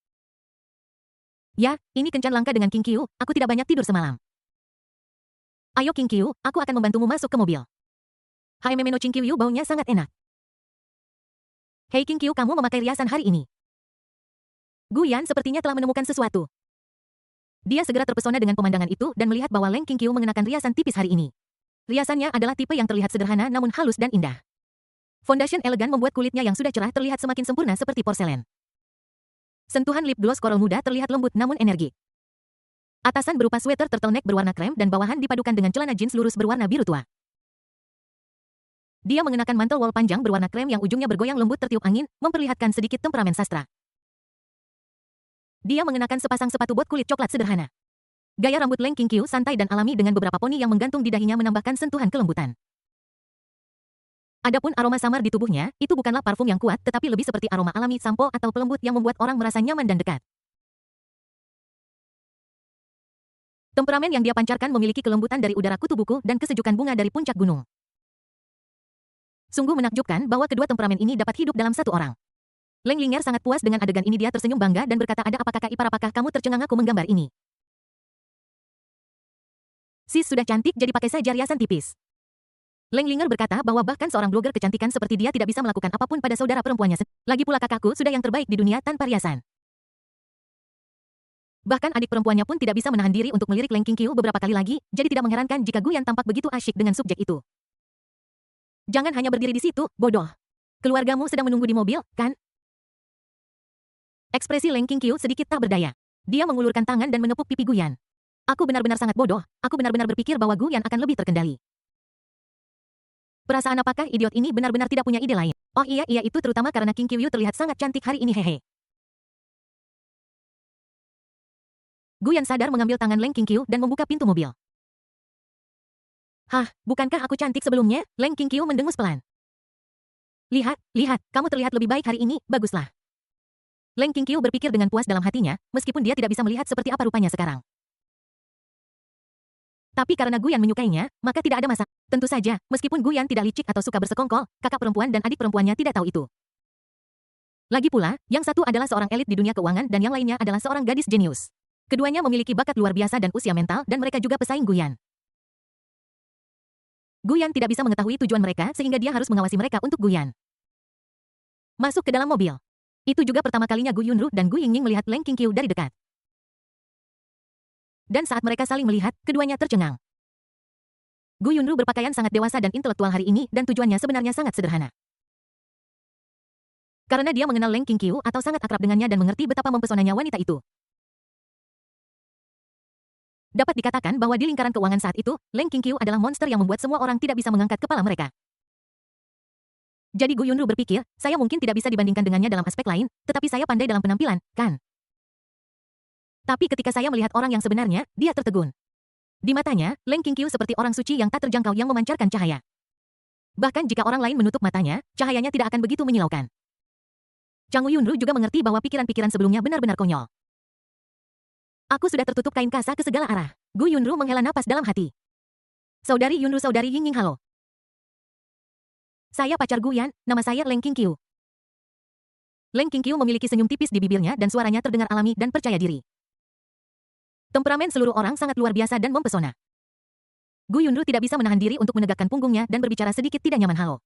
Ya, ini kencan langka dengan Qingqiu, aku tidak banyak tidur semalam. Ayo Qingqiu, aku akan membantumu masuk ke mobil. Haimemeno Qingqiu baunya sangat enak. Hei Qingqiu, kamu memakai riasan hari ini. Guyan sepertinya telah menemukan sesuatu. Dia segera terpesona dengan pemandangan itu dan melihat bahwa Leng Qingqiu mengenakan riasan tipis hari ini. Riasannya adalah tipe yang terlihat sederhana namun halus dan indah. Fondasi elegan membuat kulitnya yang sudah cerah terlihat semakin sempurna seperti porselen. Sentuhan lip gloss coral muda terlihat lembut namun energik. Atasan berupa sweater turtleneck berwarna krem dan bawahan dipadukan dengan celana jeans lurus berwarna biru tua. Dia mengenakan mantel wol panjang berwarna krem yang ujungnya bergoyang lembut tertiup angin, memperlihatkan sedikit temperamen sastra. Dia mengenakan sepasang sepatu bot kulit coklat sederhana. Gaya rambut Leng Qingqiu santai dan alami dengan beberapa poni yang menggantung di dahinya menambahkan sentuhan kelembutan. Adapun aroma samar di tubuhnya, itu bukanlah parfum yang kuat tetapi lebih seperti aroma alami sampo atau pelembut yang membuat orang merasa nyaman dan dekat. Temperamen yang dia pancarkan memiliki kelembutan dari udara kutu buku dan kesejukan bunga dari puncak gunung. Sungguh menakjubkan bahwa kedua temperamen ini dapat hidup dalam satu orang. Leng Linger sangat puas dengan adegan ini. Dia tersenyum bangga dan berkata, ada apa kakak ipar, apakah kamu tercengang aku menggambar ini? Sis sudah cantik jadi pakai saja riasan tipis. Leng Linger berkata bahwa bahkan seorang blogger kecantikan seperti dia tidak bisa melakukan apapun pada saudara perempuannya. Lagi pula kakakku sudah yang terbaik di dunia tanpa riasan. Bahkan adik perempuannya pun tidak bisa menahan diri untuk melirik Leng Qingqiu beberapa kali lagi, jadi tidak mengherankan jika Guyan tampak begitu asyik dengan subjek itu. Jangan hanya berdiri di situ, bodoh. Keluargamu sedang menunggu di mobil, kan? Ekspresi Leng Qingqiu sedikit tak berdaya. Dia mengulurkan tangan dan menepuk pipi Guyan. Aku benar-benar sangat bodoh, aku benar-benar berpikir bahwa Guyan akan lebih terkendali. Perasaan apakah idiot ini benar-benar tidak punya ide lain? Oh iya itu terutama karena Qingqiu terlihat sangat cantik hari ini hehe. Guyan sadar mengambil tangan Leng Qingqiu dan membuka pintu mobil. Hah, bukankah aku cantik sebelumnya? Leng Qingqiu mendengus pelan. Lihat, kamu terlihat lebih baik hari ini, baguslah. Leng Qingqiu berpikir dengan puas dalam hatinya, meskipun dia tidak bisa melihat seperti apa rupanya sekarang. Tapi karena Guyan menyukainya, maka tidak ada masalah. Tentu saja, meskipun Guyan tidak licik atau suka bersekongkol, kakak perempuan dan adik perempuannya tidak tahu itu. Lagi pula, yang satu adalah seorang elit di dunia keuangan dan yang lainnya adalah seorang gadis jenius. Keduanya memiliki bakat luar biasa dan usia mental dan mereka juga pesaing Guyan. Guyan tidak bisa mengetahui tujuan mereka sehingga dia harus mengawasi mereka untuk Guyan. Masuk ke dalam mobil. Itu juga pertama kalinya Gu Yunru dan Gu Yingning melihat Leng Qingqiu dari dekat. Dan saat mereka saling melihat, keduanya tercengang. Gu Yunru berpakaian sangat dewasa dan intelektual hari ini dan tujuannya sebenarnya sangat sederhana. Karena dia mengenal Leng Qingqiu atau sangat akrab dengannya dan mengerti betapa mempesonanya wanita itu. Dapat dikatakan bahwa di lingkaran keuangan saat itu, Leng Qingqiu adalah monster yang membuat semua orang tidak bisa mengangkat kepala mereka. Jadi Gu Yunru berpikir, saya mungkin tidak bisa dibandingkan dengannya dalam aspek lain, tetapi saya pandai dalam penampilan, kan? Tapi ketika saya melihat orang yang sebenarnya, dia tertegun. Di matanya, Leng Qingqiu seperti orang suci yang tak terjangkau yang memancarkan cahaya. Bahkan jika orang lain menutup matanya, cahayanya tidak akan begitu menyilaukan. Chang Yunru juga mengerti bahwa pikiran-pikiran sebelumnya benar-benar konyol. Aku sudah tertutup kain kasa ke segala arah. Gu Yunru menghela napas dalam hati. Saudari Yunru, saudari Yingying, halo. Saya pacar Guyan, nama saya Leng Qingqiu. Leng Qingqiu memiliki senyum tipis di bibirnya dan suaranya terdengar alami dan percaya diri. Temperamen seluruh orang sangat luar biasa dan mempesona. Gu Yunru tidak bisa menahan diri untuk menegakkan punggungnya dan berbicara sedikit tidak nyaman. Halo.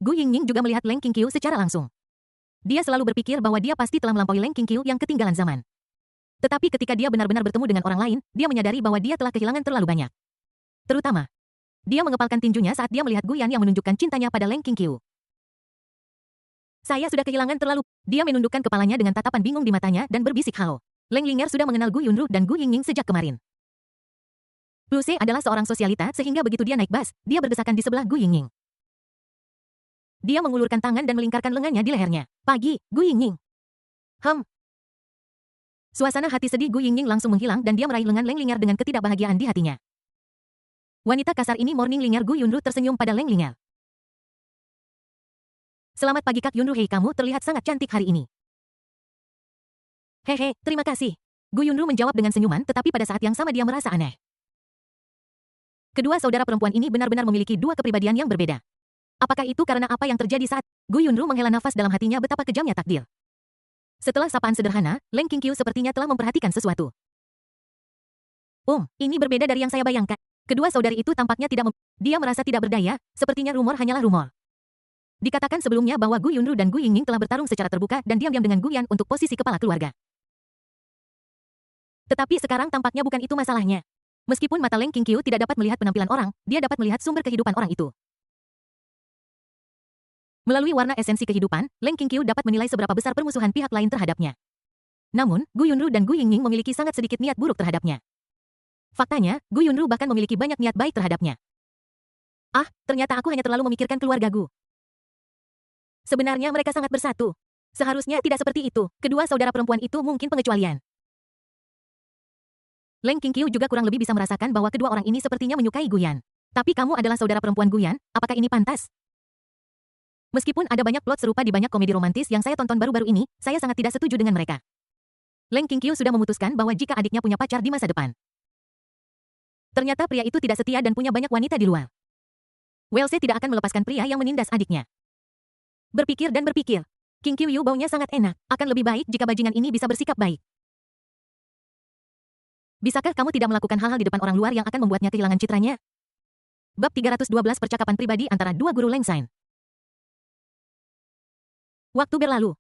Gu Yingning juga melihat Leng Qingqiu secara langsung. Dia selalu berpikir bahwa dia pasti telah melampaui Leng Qingqiu yang ketinggalan zaman. Tetapi ketika dia benar-benar bertemu dengan orang lain, dia menyadari bahwa dia telah kehilangan terlalu banyak. Terutama, dia mengepalkan tinjunya saat dia melihat Guyan yang menunjukkan cintanya pada Leng Qingqiu. Saya sudah kehilangan terlalu. Dia menundukkan kepalanya dengan tatapan bingung di matanya dan berbisik, halo. Leng Linger sudah mengenal Gu Yunru dan Gu Yingning sejak kemarin. Luce adalah seorang sosialita sehingga begitu dia naik bas, dia berdesakan di sebelah Gu Yingning. Dia mengulurkan tangan dan melingkarkan lengannya di lehernya. Pagi, Gu Yingning. Suasana hati sedih Gu Yingning langsung menghilang dan dia meraih lengan Leng Linger dengan ketidakbahagiaan di hatinya. Wanita kasar ini Morning Linger. Gu Yunru tersenyum pada Leng Linger. Selamat pagi Kak Yunru, hei, kamu terlihat sangat cantik hari ini. Hehe, terima kasih. Gu Yunru menjawab dengan senyuman, tetapi pada saat yang sama dia merasa aneh. Kedua saudara perempuan ini benar-benar memiliki dua kepribadian yang berbeda. Apakah itu karena apa yang terjadi saat Gu Yunru menghela nafas dalam hatinya betapa kejamnya takdir. Setelah sapaan sederhana, Leng Qingqiu sepertinya telah memperhatikan sesuatu. Ini berbeda dari yang saya bayangkan. Kedua saudari itu tampaknya dia merasa tidak berdaya, sepertinya rumor hanyalah rumor. Dikatakan sebelumnya bahwa Gu Yunru dan Gu Yingning telah bertarung secara terbuka dan diam-diam dengan Gu Yan untuk posisi kepala keluarga. Tetapi sekarang tampaknya bukan itu masalahnya. Meskipun mata Leng Qingqiu tidak dapat melihat penampilan orang, dia dapat melihat sumber kehidupan orang itu. Melalui warna esensi kehidupan, Leng Qingqiu dapat menilai seberapa besar permusuhan pihak lain terhadapnya. Namun, Gu Yunru dan Gu Yingning memiliki sangat sedikit niat buruk terhadapnya. Faktanya, Gu Yunru bahkan memiliki banyak niat baik terhadapnya. Ternyata aku hanya terlalu memikirkan keluarga Gu. Sebenarnya mereka sangat bersatu. Seharusnya tidak seperti itu. Kedua saudara perempuan itu mungkin pengecualian. Leng Qingqiu juga kurang lebih bisa merasakan bahwa kedua orang ini sepertinya menyukai Guyan. Tapi kamu adalah saudara perempuan Guyan, apakah ini pantas? Meskipun ada banyak plot serupa di banyak komedi romantis yang saya tonton baru-baru ini, saya sangat tidak setuju dengan mereka. Leng Qingqiu sudah memutuskan bahwa jika adiknya punya pacar di masa depan. Ternyata pria itu tidak setia dan punya banyak wanita di luar. Welse tidak akan melepaskan pria yang menindas adiknya. Berpikir dan berpikir. Qingqiu Yu baunya sangat enak, akan lebih baik jika bajingan ini bisa bersikap baik. Bisakah kamu tidak melakukan hal-hal di depan orang luar yang akan membuatnya kehilangan citranya? Bab 312 Percakapan pribadi antara dua guru Leng Xin. Waktu berlalu.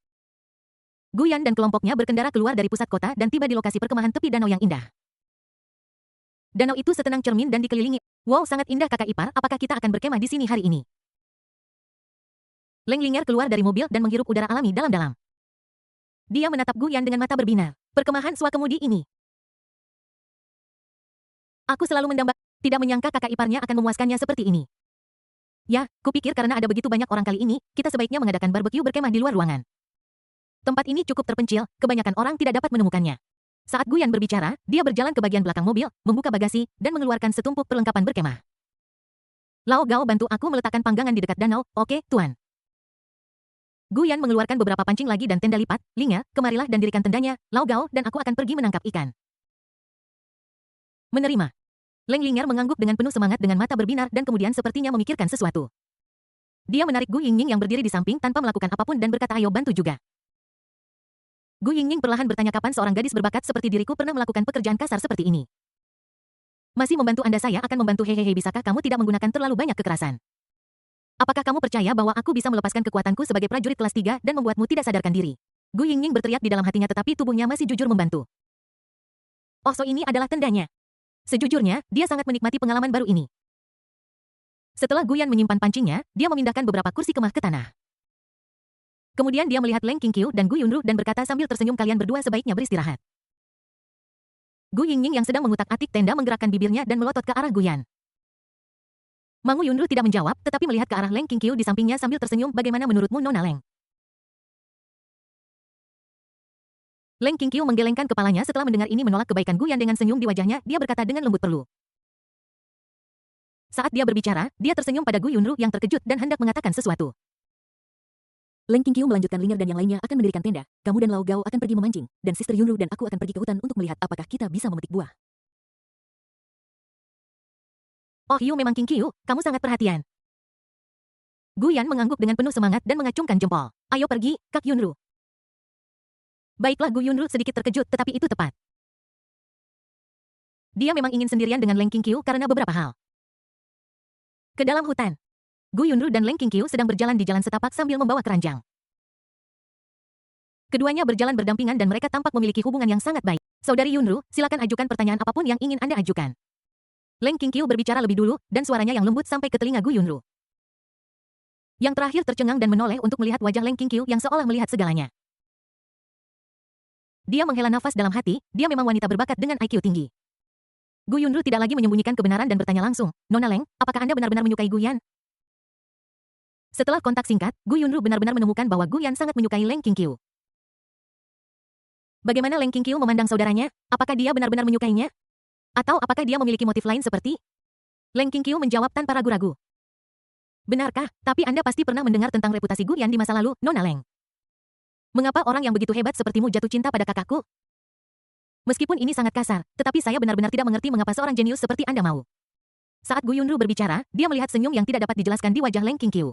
Guyan dan kelompoknya berkendara keluar dari pusat kota dan tiba di lokasi perkemahan tepi danau yang indah. Danau itu setenang cermin dan dikelilingi. Wow, sangat indah kakak ipar, apakah kita akan berkemah di sini hari ini? Leng Linger keluar dari mobil dan menghirup udara alami dalam-dalam. Dia menatap Guyan dengan mata berbinar. Perkemahan swakemudi ini. Aku selalu tidak menyangka kakak iparnya akan memuaskannya seperti ini. Ya, kupikir karena ada begitu banyak orang kali ini, kita sebaiknya mengadakan barbeque berkemah di luar ruangan. Tempat ini cukup terpencil, kebanyakan orang tidak dapat menemukannya. Saat Guyan berbicara, dia berjalan ke bagian belakang mobil, membuka bagasi, dan mengeluarkan setumpuk perlengkapan berkemah. Lao Gao, bantu aku meletakkan panggangan di dekat danau, oke, Tuan. Gu Yan mengeluarkan beberapa pancing lagi dan tenda lipat. Linga, kemarilah dan dirikan tendanya, Lao Gao, dan aku akan pergi menangkap ikan. Menerima. Leng Ling'er mengangguk dengan penuh semangat dengan mata berbinar dan kemudian sepertinya memikirkan sesuatu. Dia menarik Gu Yingning yang berdiri di samping tanpa melakukan apapun dan berkata ayo bantu juga. Gu Yingning perlahan bertanya kapan seorang gadis berbakat seperti diriku pernah melakukan pekerjaan kasar seperti ini. Masih membantu Anda saya akan membantu hehehe bisakah kamu tidak menggunakan terlalu banyak kekerasan? Apakah kamu percaya bahwa aku bisa melepaskan kekuatanku sebagai prajurit kelas 3 dan membuatmu tidak sadarkan diri? Gu Yingning berteriak di dalam hatinya tetapi tubuhnya masih jujur membantu. Oh so ini adalah tendanya. Sejujurnya, dia sangat menikmati pengalaman baru ini. Setelah Gu Yan menyimpan pancingnya, dia memindahkan beberapa kursi kemah ke tanah. Kemudian dia melihat Leng Qingqiu dan Gu Yunru dan berkata sambil tersenyum kalian berdua sebaiknya beristirahat. Gu Yingning yang sedang mengutak-atik tenda menggerakkan bibirnya dan melotot ke arah Gu Yan. Mangu Yunru tidak menjawab, tetapi melihat ke arah Leng Qingqiu di sampingnya sambil tersenyum. Bagaimana menurutmu Nona Leng? Leng Qingqiu menggelengkan kepalanya setelah mendengar ini menolak kebaikan Gu Yan dengan senyum di wajahnya. Dia berkata dengan lembut perlu. Saat dia berbicara, dia tersenyum pada Gu Yunru yang terkejut dan hendak mengatakan sesuatu. Leng Qingqiu melanjutkan Ling'er dan yang lainnya akan mendirikan tenda. Kamu dan Lao Gao akan pergi memancing, dan Sister Yunru dan aku akan pergi ke hutan untuk melihat apakah kita bisa memetik buah. Oh Yu memang Qingqiu, kamu sangat perhatian. Gu Yan mengangguk dengan penuh semangat dan mengacungkan jempol. Ayo pergi, Kak Yunru. Baiklah Gu Yunru sedikit terkejut tetapi itu tepat. Dia memang ingin sendirian dengan Leng Qingqiu karena beberapa hal. Ke dalam hutan. Gu Yunru dan Leng Qingqiu sedang berjalan di jalan setapak sambil membawa keranjang. Keduanya berjalan berdampingan dan mereka tampak memiliki hubungan yang sangat baik. Saudari Yunru, silakan ajukan pertanyaan apapun yang ingin Anda ajukan. Leng Qingqiu berbicara lebih dulu, dan suaranya yang lembut sampai ke telinga Gu Yunru. Yang terakhir tercengang dan menoleh untuk melihat wajah Leng Qingqiu yang seolah melihat segalanya. Dia menghela nafas dalam hati, dia memang wanita berbakat dengan IQ tinggi. Gu Yunru tidak lagi menyembunyikan kebenaran dan bertanya langsung, Nona Leng, apakah Anda benar-benar menyukai Gu Yan? Setelah kontak singkat, Gu Yunru benar-benar menemukan bahwa Gu Yan sangat menyukai Leng Qingqiu. Bagaimana Leng Qingqiu memandang saudaranya? Apakah dia benar-benar menyukainya? Atau apakah dia memiliki motif lain seperti? Leng Qingqiu menjawab tanpa ragu-ragu. Benarkah? Tapi Anda pasti pernah mendengar tentang reputasi Gu Yan di masa lalu, Nona Leng. Mengapa orang yang begitu hebat sepertimu jatuh cinta pada kakakku? Meskipun ini sangat kasar, tetapi saya benar-benar tidak mengerti mengapa seorang jenius seperti Anda mau. Saat Gu Yunru berbicara, dia melihat senyum yang tidak dapat dijelaskan di wajah Leng Qingqiu.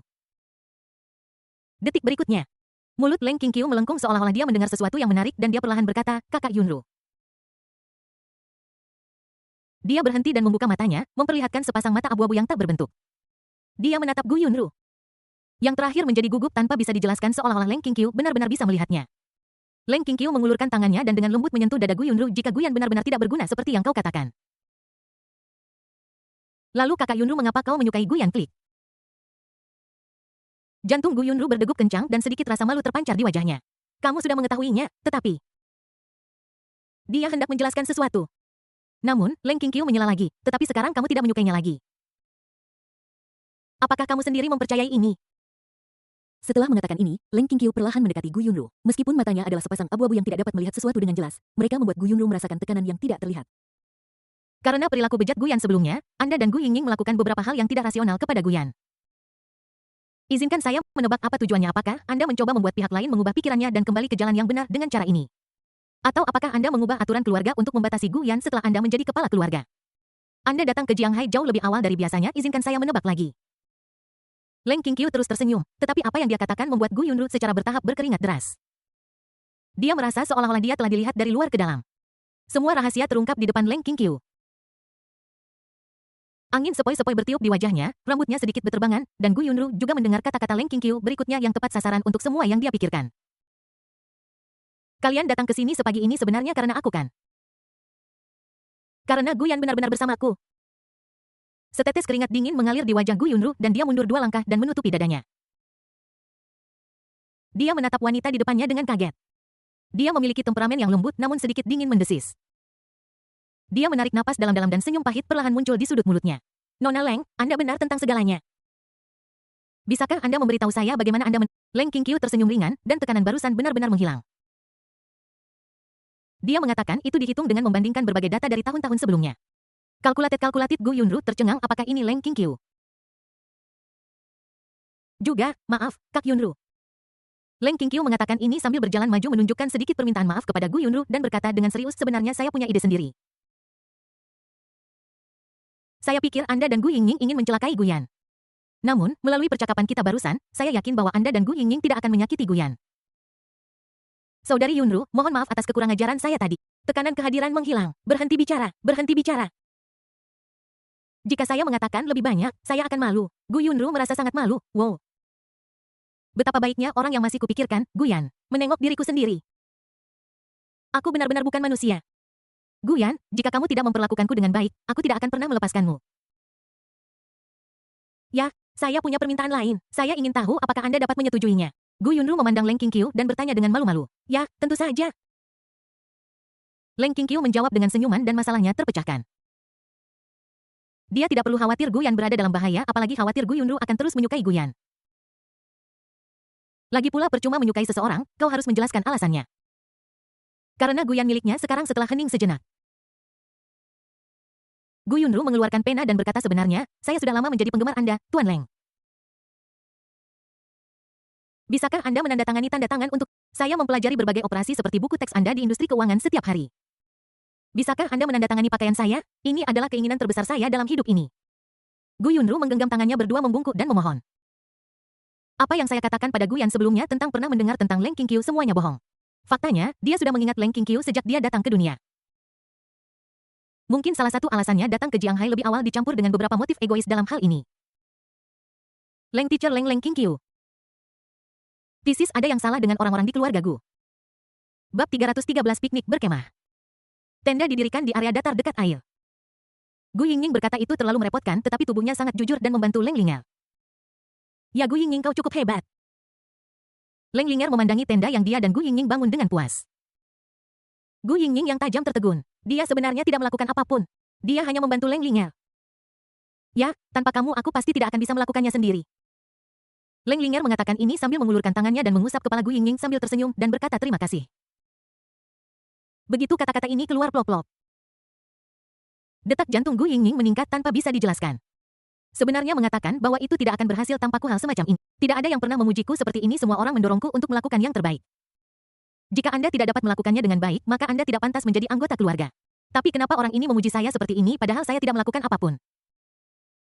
Detik berikutnya, mulut Leng Qingqiu melengkung seolah-olah dia mendengar sesuatu yang menarik dan dia perlahan berkata, Kakak Yunru. Dia berhenti dan membuka matanya, memperlihatkan sepasang mata abu-abu yang tak berbentuk. Dia menatap Gu Yunru. Yang terakhir menjadi gugup tanpa bisa dijelaskan seolah-olah Leng Qingqiu benar-benar bisa melihatnya. Leng Qingqiu mengulurkan tangannya dan dengan lembut menyentuh dada Gu Yunru jika Gu Yan benar-benar tidak berguna seperti yang kau katakan. Lalu kakak Yunru mengapa kau menyukai Gu Yan klik? Jantung Gu Yunru berdegup kencang dan sedikit rasa malu terpancar di wajahnya. Kamu sudah mengetahuinya, tetapi... Dia hendak menjelaskan sesuatu. Namun, Leng Qingqiu menyela lagi, tetapi sekarang kamu tidak menyukainya lagi. Apakah kamu sendiri mempercayai ini? Setelah mengatakan ini, Leng Qingqiu perlahan mendekati Gu Yunru. Meskipun matanya adalah sepasang abu-abu yang tidak dapat melihat sesuatu dengan jelas, mereka membuat Gu Yunru merasakan tekanan yang tidak terlihat. Karena perilaku bejat Gu Yan sebelumnya, Anda dan Gu Yingning melakukan beberapa hal yang tidak rasional kepada Gu Yan. Izinkan saya menebak apa tujuannya. Apakah Anda mencoba membuat pihak lain mengubah pikirannya dan kembali ke jalan yang benar dengan cara ini? Atau apakah Anda mengubah aturan keluarga untuk membatasi Gu Yan setelah Anda menjadi kepala keluarga? Anda datang ke Jianghai jauh lebih awal dari biasanya, izinkan saya menebak lagi. Leng Qingqiu terus tersenyum, tetapi apa yang dia katakan membuat Gu Yunru secara bertahap berkeringat deras. Dia merasa seolah-olah dia telah dilihat dari luar ke dalam. Semua rahasia terungkap di depan Leng Qingqiu. Angin sepoi-sepoi bertiup di wajahnya, rambutnya sedikit berterbangan, dan Gu Yunru juga mendengar kata-kata Leng Qingqiu berikutnya yang tepat sasaran untuk semua yang dia pikirkan. Kalian datang ke sini sepagi ini sebenarnya karena aku kan? Karena Gu Yan benar-benar bersamaku. Setetes keringat dingin mengalir di wajah Gu Yunru dan dia mundur 2 langkah dan menutupi dadanya. Dia menatap wanita di depannya dengan kaget. Dia memiliki temperamen yang lembut namun sedikit dingin mendesis. Dia menarik napas dalam-dalam dan senyum pahit perlahan muncul di sudut mulutnya. Nona Leng, Anda benar tentang segalanya. Bisakah Anda memberitahu saya bagaimana Anda Leng Qingqiu tersenyum ringan dan tekanan barusan benar-benar menghilang. Dia mengatakan itu dihitung dengan membandingkan berbagai data dari tahun-tahun sebelumnya. Kalkulated Gu Yunru tercengang apakah ini Leng Qingqiu? Juga, maaf, Kak Yunru. Leng Qingqiu mengatakan ini sambil berjalan maju menunjukkan sedikit permintaan maaf kepada Gu Yunru dan berkata dengan serius, sebenarnya saya punya ide sendiri. Saya pikir Anda dan Gu Yingning ingin mencelakai Guyan. Namun, melalui percakapan kita barusan, saya yakin bahwa Anda dan Gu Yingning tidak akan menyakiti Guyan. Saudari Yunru, mohon maaf atas kekurang ajaran saya tadi. Tekanan kehadiran menghilang. Berhenti bicara, berhenti bicara. Jika saya mengatakan lebih banyak, saya akan malu. Gu Yunru merasa sangat malu. Wow. Betapa baiknya orang yang masih kupikirkan, Guyan, menengok diriku sendiri. Aku benar-benar bukan manusia. Guyan, jika kamu tidak memperlakukanku dengan baik, aku tidak akan pernah melepaskanmu. Ya, saya punya permintaan lain. Saya ingin tahu apakah Anda dapat menyetujuinya. Gu Yunru memandang Leng Qingqiu dan bertanya dengan malu-malu. Ya, tentu saja. Leng Qingqiu menjawab dengan senyuman dan masalahnya terpecahkan. Dia tidak perlu khawatir Guyan berada dalam bahaya, apalagi khawatir Gu Yunru akan terus menyukai Guyan. Lagi pula percuma menyukai seseorang, kau harus menjelaskan alasannya. Karena Guyan miliknya sekarang setelah hening sejenak. Gu Yunru mengeluarkan pena dan berkata sebenarnya, saya sudah lama menjadi penggemar Anda, Tuan Leng. Bisakah Anda menandatangani tanda tangan untuk saya mempelajari berbagai operasi seperti buku teks Anda di industri keuangan setiap hari? Bisakah Anda menandatangani pakaian saya? Ini adalah keinginan terbesar saya dalam hidup ini. Gu Yunru menggenggam tangannya berdua membungkuk dan memohon. Apa yang saya katakan pada Guyan sebelumnya tentang pernah mendengar tentang Leng Qingqiu semuanya bohong. Faktanya, dia sudah mengingat Leng Qingqiu sejak dia datang ke dunia. Mungkin salah satu alasannya datang ke Jianghai lebih awal dicampur dengan beberapa motif egois dalam hal ini. Leng Teacher Leng Qingqiu. Pisis ada yang salah dengan orang-orang di keluarga Gu. Bab 313 Piknik berkemah. Tenda didirikan di area datar dekat air. Gu Yingning berkata itu terlalu merepotkan tetapi tubuhnya sangat jujur dan membantu Leng Linger. Ya Gu Yingning kau cukup hebat. Leng Linger memandangi tenda yang dia dan Gu Yingning bangun dengan puas. Gu Yingning yang tajam tertegun. Dia sebenarnya tidak melakukan apapun. Dia hanya membantu Leng Linger. Ya, tanpa kamu aku pasti tidak akan bisa melakukannya sendiri. Leng Linger mengatakan ini sambil mengulurkan tangannya dan mengusap kepala Gu Yingning sambil tersenyum dan berkata terima kasih. Begitu kata-kata ini keluar plop-plop. Detak jantung Gu Yingning meningkat tanpa bisa dijelaskan. Sebenarnya mengatakan bahwa itu tidak akan berhasil tanpaku hal semacam ini. Tidak ada yang pernah memujiku seperti ini, semua orang mendorongku untuk melakukan yang terbaik. Jika Anda tidak dapat melakukannya dengan baik, maka Anda tidak pantas menjadi anggota keluarga. Tapi kenapa orang ini memuji saya seperti ini padahal saya tidak melakukan apapun?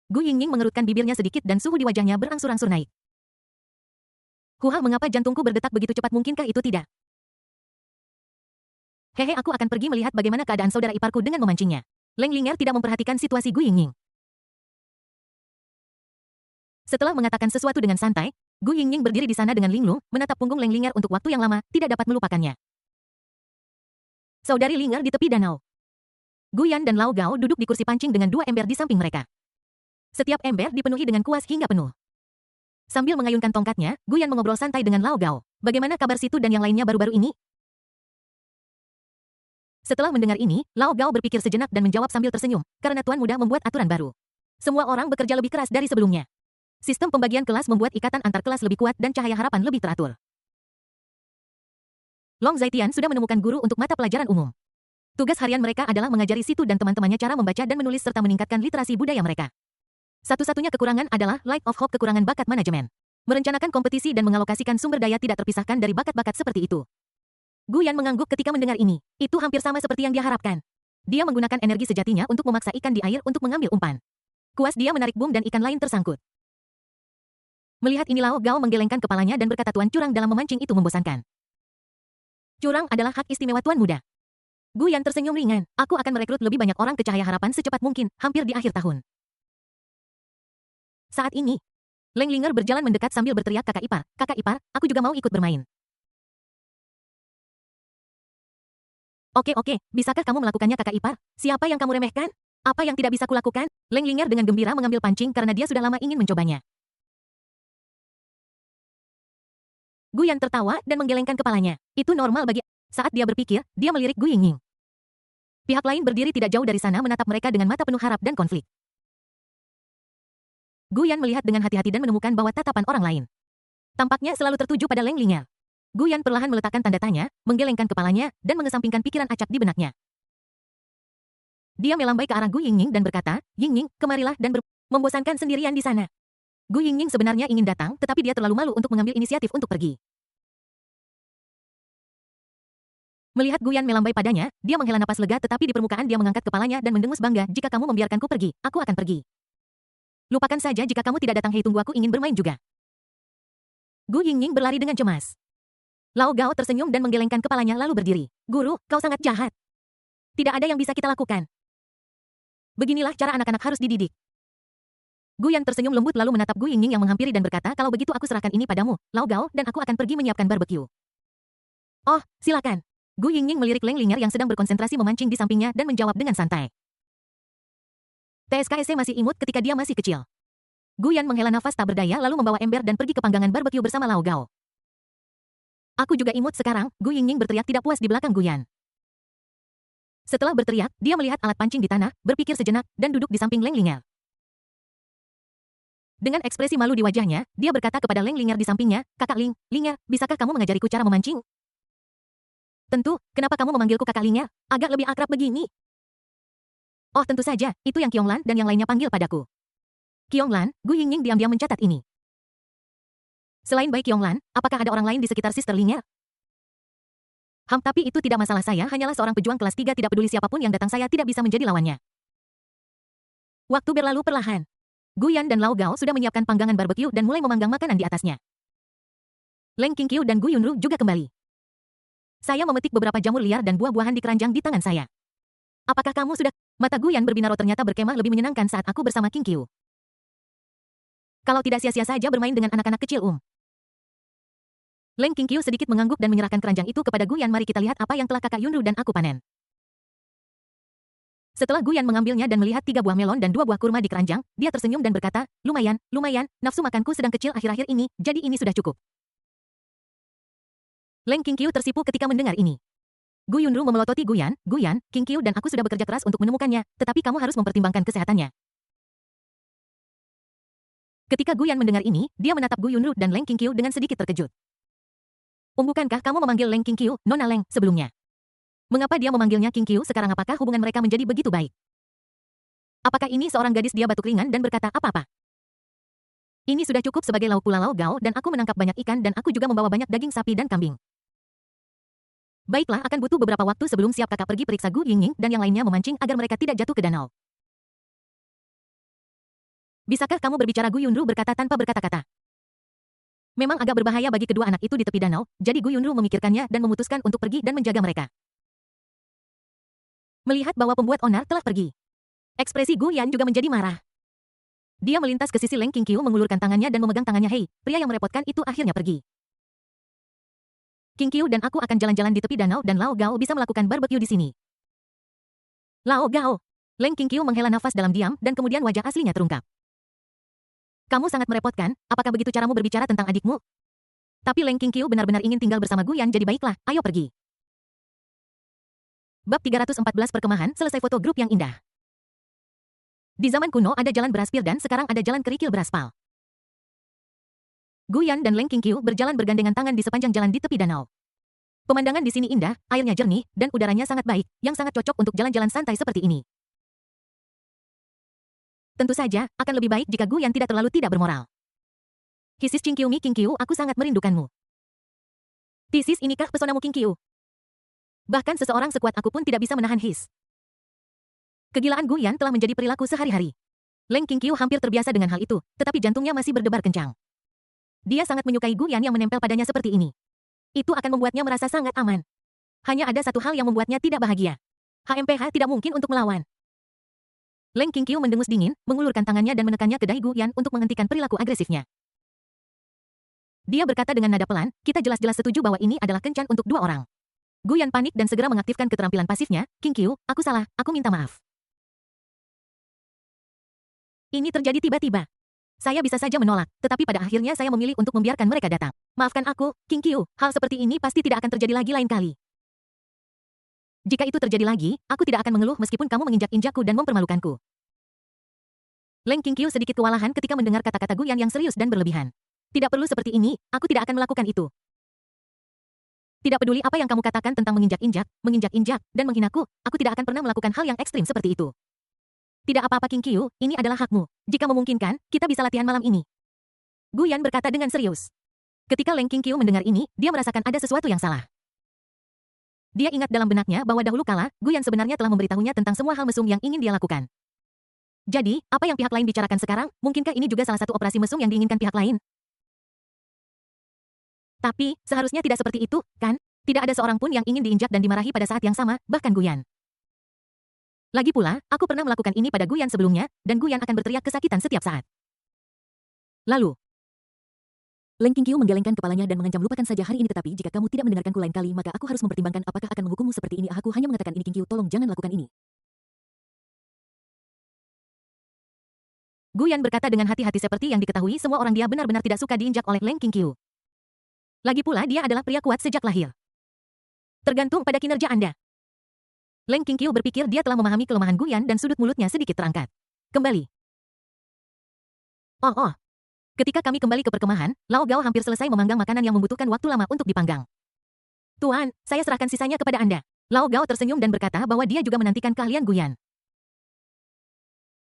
Gu Yingning mengerutkan bibirnya sedikit dan suhu di wajahnya berangsur-angsur naik. Huha, mengapa jantungku berdetak begitu cepat, mungkinkah itu tidak? Hehe, aku akan pergi melihat bagaimana keadaan saudara iparku dengan memancingnya. Leng Linger tidak memperhatikan situasi Gu Yingning. Setelah mengatakan sesuatu dengan santai, Gu Yingning berdiri di sana dengan linglung, menatap punggung Leng Linger untuk waktu yang lama, tidak dapat melupakannya. Saudari Linger di tepi danau. Guyan dan Lao Gao duduk di kursi pancing dengan dua ember di samping mereka. Setiap ember dipenuhi dengan kuas hingga penuh. Sambil mengayunkan tongkatnya, Guyan mengobrol santai dengan Lao Gao. Bagaimana kabar situ dan yang lainnya baru-baru ini? Setelah mendengar ini, Lao Gao berpikir sejenak dan menjawab sambil tersenyum, karena Tuan Muda membuat aturan baru. Semua orang bekerja lebih keras dari sebelumnya. Sistem pembagian kelas membuat ikatan antar kelas lebih kuat dan cahaya harapan lebih teratur. Long Zaitian sudah menemukan guru untuk mata pelajaran umum. Tugas harian mereka adalah mengajari Situ dan teman-temannya cara membaca dan menulis serta meningkatkan literasi budaya mereka. Satu-satunya kekurangan adalah Light of Hope, kekurangan bakat manajemen. Merencanakan kompetisi dan mengalokasikan sumber daya tidak terpisahkan dari bakat-bakat seperti itu. Guyan mengangguk ketika mendengar ini. Itu hampir sama seperti yang dia harapkan. Dia menggunakan energi sejatinya untuk memaksa ikan di air untuk mengambil umpan. Kuas dia menarik boom dan ikan lain tersangkut. Melihat ini Lao Gao menggelengkan kepalanya dan berkata Tuan curang dalam memancing itu membosankan. Curang adalah hak istimewa Tuan Muda. Guyan tersenyum ringan. Aku akan merekrut lebih banyak orang ke cahaya harapan secepat mungkin, hampir di akhir tahun. Saat ini, Leng Linger berjalan mendekat sambil berteriak kakak ipar, aku juga mau ikut bermain. Oke, bisakah kamu melakukannya kakak ipar? Siapa yang kamu remehkan? Apa yang tidak bisa kulakukan? Leng Linger dengan gembira mengambil pancing karena dia sudah lama ingin mencobanya. Guyan tertawa dan menggelengkan kepalanya. Itu normal bagi... Saat dia berpikir, dia melirik Gu Yingning. Pihak lain berdiri tidak jauh dari sana menatap mereka dengan mata penuh harap dan konflik. Guyan melihat dengan hati-hati dan menemukan bahwa tatapan orang lain tampaknya selalu tertuju pada Leng Linger. Guyan perlahan meletakkan tanda tanya, menggelengkan kepalanya, dan mengesampingkan pikiran acak di benaknya. Dia melambai ke arah Gu Yingning dan berkata, Yingning, kemarilah dan membosankan sendirian di sana. Gu Yingning sebenarnya ingin datang, tetapi dia terlalu malu untuk mengambil inisiatif untuk pergi. Melihat Guyan melambai padanya, dia menghela napas lega tetapi di permukaan dia mengangkat kepalanya dan mendengus bangga, jika kamu membiarkanku pergi, aku akan pergi. Lupakan saja jika kamu tidak datang. Hei, tunggu, aku ingin bermain juga. Gu Yingying berlari dengan cemas. Lao Gao tersenyum dan menggelengkan kepalanya lalu berdiri. Guru, kau sangat jahat. Tidak ada yang bisa kita lakukan. Beginilah cara anak-anak harus dididik. Guyan tersenyum lembut lalu menatap Gu Yingying yang menghampiri dan berkata, kalau begitu aku serahkan ini padamu, Lao Gao, dan aku akan pergi menyiapkan barbeque. Oh, silakan. Gu Yingying melirik Leng Linger yang sedang berkonsentrasi memancing di sampingnya dan menjawab dengan santai. TSKSC masih imut ketika dia masih kecil. Guyan menghela nafas tak berdaya lalu membawa ember dan pergi ke panggangan barbeque bersama Lao Gao. Aku juga imut sekarang, Gu Yingying berteriak tidak puas di belakang Guyan. Setelah berteriak, dia melihat alat pancing di tanah, berpikir sejenak, dan duduk di samping Leng Linger. Dengan ekspresi malu di wajahnya, dia berkata kepada Leng Linger di sampingnya, Kakak Ling, Linger, bisakah kamu mengajariku cara memancing? Tentu, kenapa kamu memanggilku Kakak Linger? Agak lebih akrab begini. Oh tentu saja, itu yang Qionglan dan yang lainnya panggil padaku. Qionglan, Gu Yingying diam-diam mencatat ini. Selain baik Qionglan, apakah ada orang lain di sekitar Sister Linger? Tapi itu tidak masalah, saya hanyalah seorang pejuang kelas 3, tidak peduli siapapun yang datang saya tidak bisa menjadi lawannya. Waktu berlalu perlahan. Guyan dan Lao Gao sudah menyiapkan panggangan barbeque dan mulai memanggang makanan di atasnya. Leng Qingqiu dan Gu Yunru juga kembali. Saya memetik beberapa jamur liar dan buah-buahan di keranjang di tangan saya. Apakah kamu sudah... Mata Guyan berbinar, ternyata berkemah lebih menyenangkan saat aku bersama Qingqiu. Kalau tidak sia-sia saja bermain dengan anak-anak kecil, Leng Qingqiu sedikit mengangguk dan menyerahkan keranjang itu kepada Guyan. Mari kita lihat apa yang telah kakak Yunru dan aku panen. Setelah Guyan mengambilnya dan melihat 3 buah melon dan 2 buah kurma di keranjang, dia tersenyum dan berkata, lumayan, nafsu makanku sedang kecil akhir-akhir ini, jadi ini sudah cukup. Leng Qingqiu tersipu ketika mendengar ini. Gu Yunru memelototi Guyan, Guyan, Qingqiu dan aku sudah bekerja keras untuk menemukannya, tetapi kamu harus mempertimbangkan kesehatannya. Ketika Guyan mendengar ini, dia menatap Gu Yunru dan Leng Qingqiu dengan sedikit terkejut. Bukankah kamu memanggil Leng Qingqiu, Nona Leng, sebelumnya? Mengapa dia memanggilnya Qingqiu sekarang? Apakah hubungan mereka menjadi begitu baik? Apakah ini seorang gadis? Dia batuk ringan dan berkata apa-apa. Ini sudah cukup sebagai lauk pula Lao Gao dan aku menangkap banyak ikan dan aku juga membawa banyak daging sapi dan kambing. Baiklah, akan butuh beberapa waktu sebelum siap kakak pergi periksa Gu Yingying dan yang lainnya memancing agar mereka tidak jatuh ke danau. Bisakah kamu berbicara? Gu Yunru berkata tanpa berkata-kata. Memang agak berbahaya bagi kedua anak itu di tepi danau, jadi Gu Yunru memikirkannya dan memutuskan untuk pergi dan menjaga mereka. Melihat bahwa pembuat onar telah pergi, ekspresi Gu Yan juga menjadi marah. Dia melintas ke sisi Leng Qingqiu mengulurkan tangannya dan memegang tangannya. Hei, pria yang merepotkan itu akhirnya pergi. Qingqiu dan aku akan jalan-jalan di tepi danau dan Lao Gao bisa melakukan barbeque di sini. Lao Gao. Leng Qingqiu menghela nafas dalam diam dan kemudian wajah aslinya terungkap. Kamu sangat merepotkan, apakah begitu caramu berbicara tentang adikmu? Tapi Leng Qingqiu benar-benar ingin tinggal bersama Gu Yan, jadi baiklah, ayo pergi. Bab 314 Perkemahan, selesai. Foto grup yang indah. Di zaman kuno ada jalan beraspir dan sekarang ada jalan kerikil beraspal. Gu Yan dan Leng Qingqiu berjalan bergandengan tangan di sepanjang jalan di tepi danau. Pemandangan di sini indah, airnya jernih, dan udaranya sangat baik, yang sangat cocok untuk jalan-jalan santai seperti ini. Tentu saja, akan lebih baik jika Gu Yan tidak terlalu tidak bermoral. Hisis Qingqiu, aku sangat merindukanmu. Tisis, inikah pesonamu Qingqiu? Bahkan seseorang sekuat aku pun tidak bisa menahan his. Kegilaan Gu Yan telah menjadi perilaku sehari-hari. Leng Qingqiu hampir terbiasa dengan hal itu, tetapi jantungnya masih berdebar kencang. Dia sangat menyukai Gu Yan yang menempel padanya seperti ini. Itu akan membuatnya merasa sangat aman. Hanya ada satu hal yang membuatnya tidak bahagia. HMPH tidak mungkin untuk melawan. Leng Qingqiu mendengus dingin, mengulurkan tangannya dan menekannya ke dahi Gu Yan untuk menghentikan perilaku agresifnya. Dia berkata dengan nada pelan, kita jelas-jelas setuju bahwa ini adalah kencan untuk 2 orang. Gu Yan panik dan segera mengaktifkan keterampilan pasifnya. Qingqiu, aku salah, aku minta maaf. Ini terjadi tiba-tiba. Saya bisa saja menolak, tetapi pada akhirnya saya memilih untuk membiarkan mereka datang. Maafkan aku, Qingqiu, hal seperti ini pasti tidak akan terjadi lagi lain kali. Jika itu terjadi lagi, aku tidak akan mengeluh meskipun kamu menginjak-injakku dan mempermalukanku. Leng Qingqiu sedikit kewalahan ketika mendengar kata-kata Gu Yan yang serius dan berlebihan. Tidak perlu seperti ini, aku tidak akan melakukan itu. Tidak peduli apa yang kamu katakan tentang menginjak-injak, dan menghinaku, aku tidak akan pernah melakukan hal yang ekstrim seperti itu. Tidak apa-apa Qingqiu, ini adalah hakmu. Jika memungkinkan, kita bisa latihan malam ini. Gu Yan berkata dengan serius. Ketika Leng Qingqiu mendengar ini, dia merasakan ada sesuatu yang salah. Dia ingat dalam benaknya bahwa dahulu kala, Guyan sebenarnya telah memberitahunya tentang semua hal mesum yang ingin dia lakukan. Jadi, apa yang pihak lain bicarakan sekarang, mungkinkah ini juga salah satu operasi mesum yang diinginkan pihak lain? Tapi, seharusnya tidak seperti itu, kan? Tidak ada seorang pun yang ingin diinjak dan dimarahi pada saat yang sama, bahkan Guyan. Lagi pula, aku pernah melakukan ini pada Guyan sebelumnya, dan Guyan akan berteriak kesakitan setiap saat. Lalu, Leng Qingqiu menggelengkan kepalanya dan mengancam lupakan saja hari ini tetapi jika kamu tidak mendengarkanku lain kali maka aku harus mempertimbangkan apakah akan menghukummu seperti ini. Aku hanya mengatakan ini Qingqiu, tolong jangan lakukan ini. Guyan berkata dengan hati-hati seperti yang diketahui semua orang dia benar-benar tidak suka diinjak oleh Leng Qingqiu. Lagi pula dia adalah pria kuat sejak lahir. Tergantung pada kinerja Anda. Leng Qingqiu berpikir dia telah memahami kelemahan Guyan dan sudut mulutnya sedikit terangkat. Kembali. Oh. Ketika kami kembali ke perkemahan, Lao Gao hampir selesai memanggang makanan yang membutuhkan waktu lama untuk dipanggang. Tuan, saya serahkan sisanya kepada Anda. Lao Gao tersenyum dan berkata bahwa dia juga menantikan keahlian Guyan.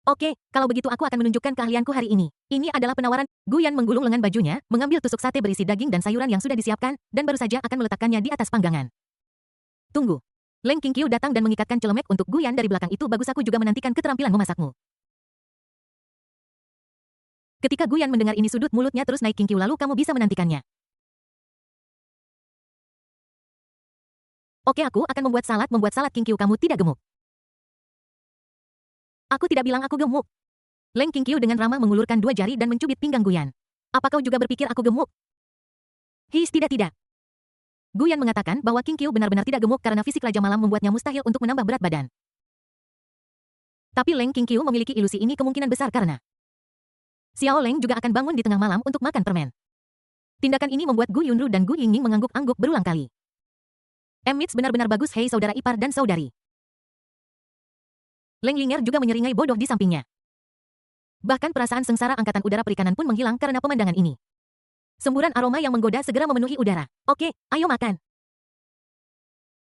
Oke, kalau begitu aku akan menunjukkan keahlianku hari ini. Ini adalah penawaran. Guyan menggulung lengan bajunya, mengambil tusuk sate berisi daging dan sayuran yang sudah disiapkan, dan baru saja akan meletakkannya di atas panggangan. Tunggu. Leng Qingqiu datang dan mengikatkan celemek untuk Guyan dari belakang itu. Bagus, aku juga menantikan keterampilan memasakmu. Ketika Guyan mendengar ini sudut mulutnya terus naik. Qingqiu, lalu kamu bisa menantikannya. Oke, aku akan membuat salad. Qingqiu, kamu tidak gemuk. Aku tidak bilang aku gemuk. Leng Qingqiu dengan ramah mengulurkan dua jari dan mencubit pinggang Guyan. Apa kau juga berpikir aku gemuk? Tidak. Guyan mengatakan bahwa Qingqiu benar-benar tidak gemuk karena fisik Raja Malam membuatnya mustahil untuk menambah berat badan. Tapi Leng Qingqiu memiliki ilusi ini kemungkinan besar karena Xiao Leng juga akan bangun di tengah malam untuk makan permen. Tindakan ini membuat Gu Yunru dan Gu Yingning mengangguk-angguk berulang kali. Mitz benar-benar bagus, hei saudara ipar dan saudari. Leng Linger juga menyeringai bodoh di sampingnya. Bahkan perasaan sengsara angkatan udara perikanan pun menghilang karena pemandangan ini. Semburan aroma yang menggoda segera memenuhi udara. Oke, ayo makan.